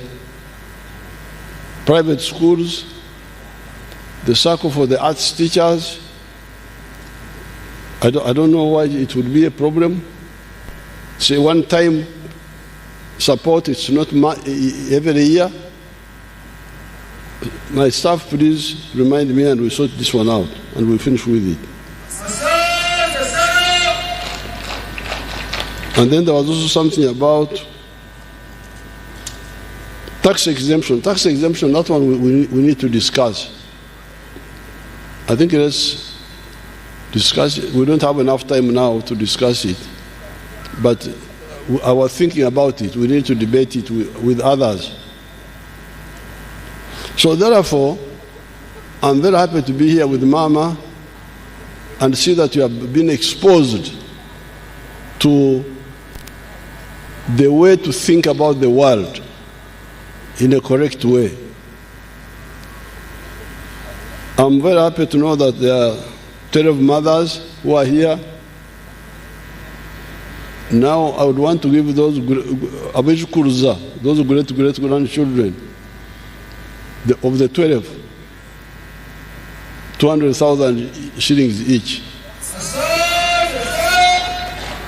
private schools, the circle for the arts teachers, I don't know why it would be a problem. Say one-time support, it's not every year. My staff, please remind me and we sort this one out and we'll finish with it. And then there was also something about tax exemption. Tax exemption, that one we need to discuss. I think let's discuss it. We don't have enough time now to discuss it. But I was thinking about it. We need to debate it with others. So therefore, I'm very happy to be here with Mama and see that you have been exposed to the way to think about the world in a correct way. I'm very happy to know that there are 12 mothers who are here. Now I would want to give those great-grandchildren of the 12, 200,000 shillings each.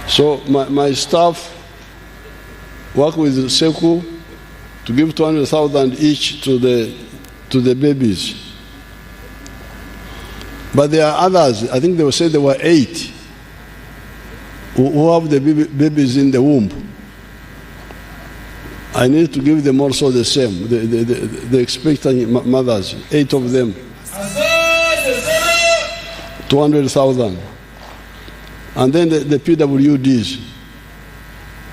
So my staff work with Seku to give 200,000 each to the babies. But there are others, I think they will say there were 8 who have the babies in the womb. I need to give them also the same, the expectant mothers, 8 of them. 200,000. And then the PWDs,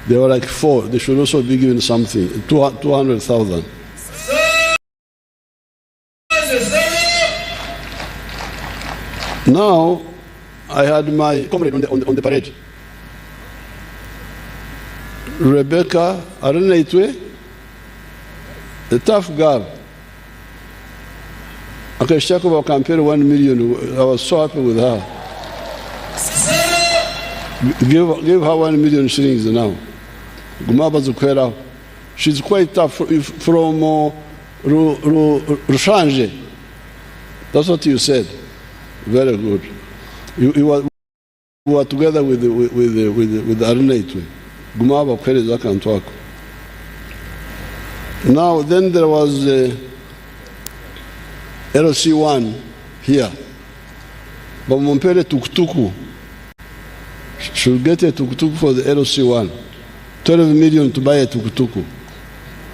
they were like 4. They should also be given something, 200,000. Now, I had my comrade on the parade. Rebecca Arenaitwe, a tough girl. Okay, Shakova campaign 1 million. I was so happy with her. Give her 1 million shillings now. She's quite tough from Rushanje. That's what you said. Very good. You were together with Arenaitwe. Now then there was LC1 here. But Mompere Tuktuku should get a Tuktuku for the LC1. 12 million to buy a Tuktuku.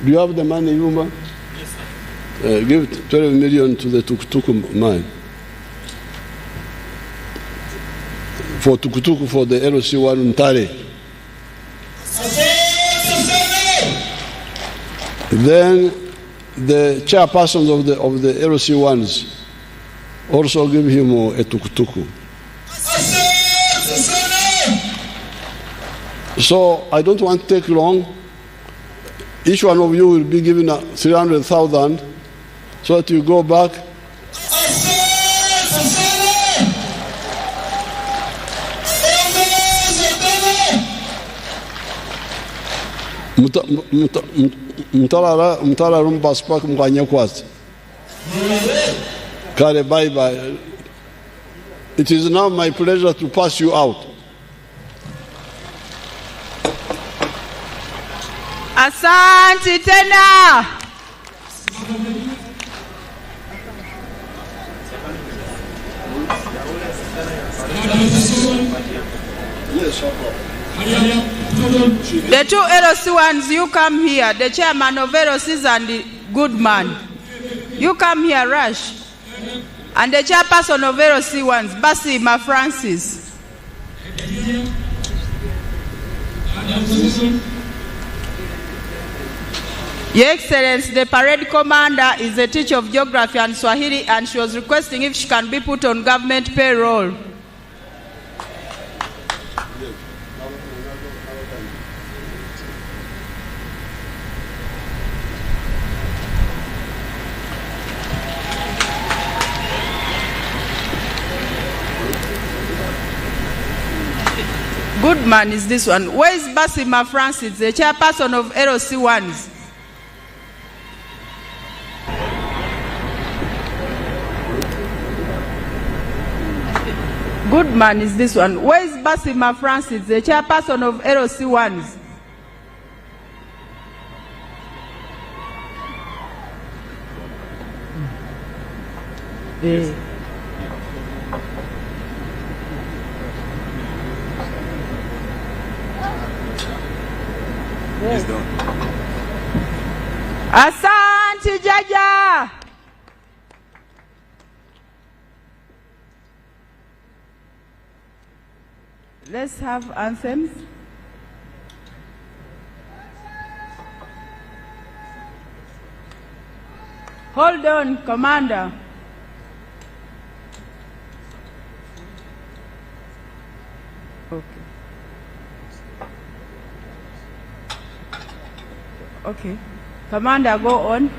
Do you have the money, Yuma? Yes, sir. Give 12 million to the Tuktuku man. For Tuktuku for the LC1 Ntare. Then the chairpersons of the LC1s also give him a Tuktuku. So I don't want to take long. Each one of you will be given 300,000 so that you go back. Mutala rumbaspak mkanya kwasi. Kare, bye-bye. It is now my pleasure to pass you out. Asante tena. The two LOC ones, you come here. The chairman of LOCs and the good man. You come here, Rush. And the chairperson of LOC ones, Basima Francis. Your Excellency, the parade commander is a teacher of geography and Swahili, and she was requesting if she can be put on government payroll. Good man is this one. Where is Basima Francis, the chairperson of LOC ones? Good man is this one. Where is Basima Francis, the chairperson of LOC ones? Yes. Done. Asante Jaja. Let's have anthems. Hold on, Commander. Okay. Okay. Commander, go on.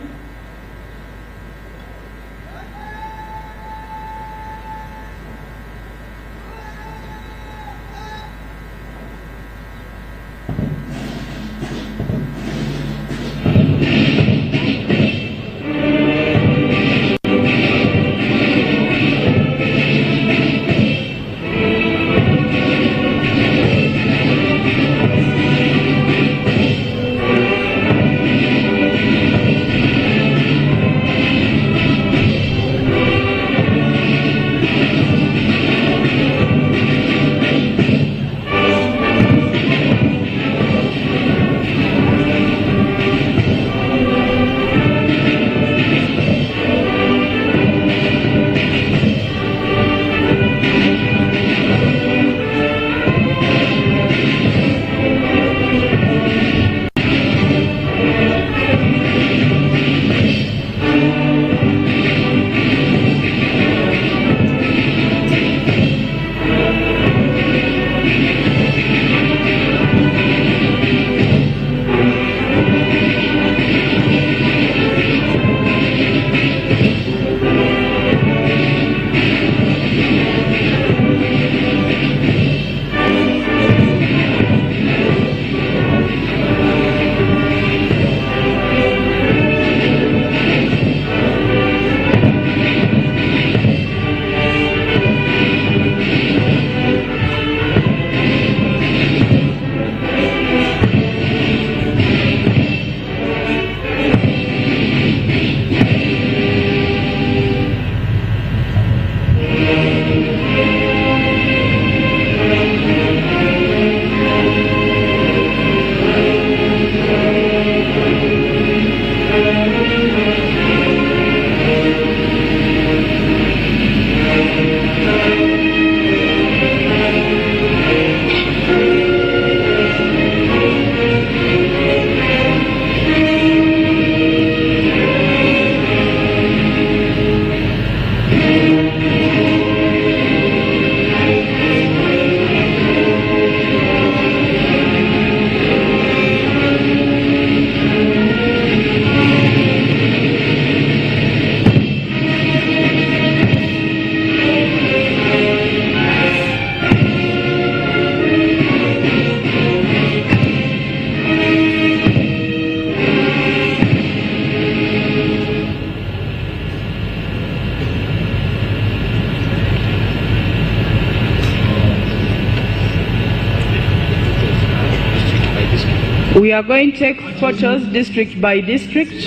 We are going to take photos district by district.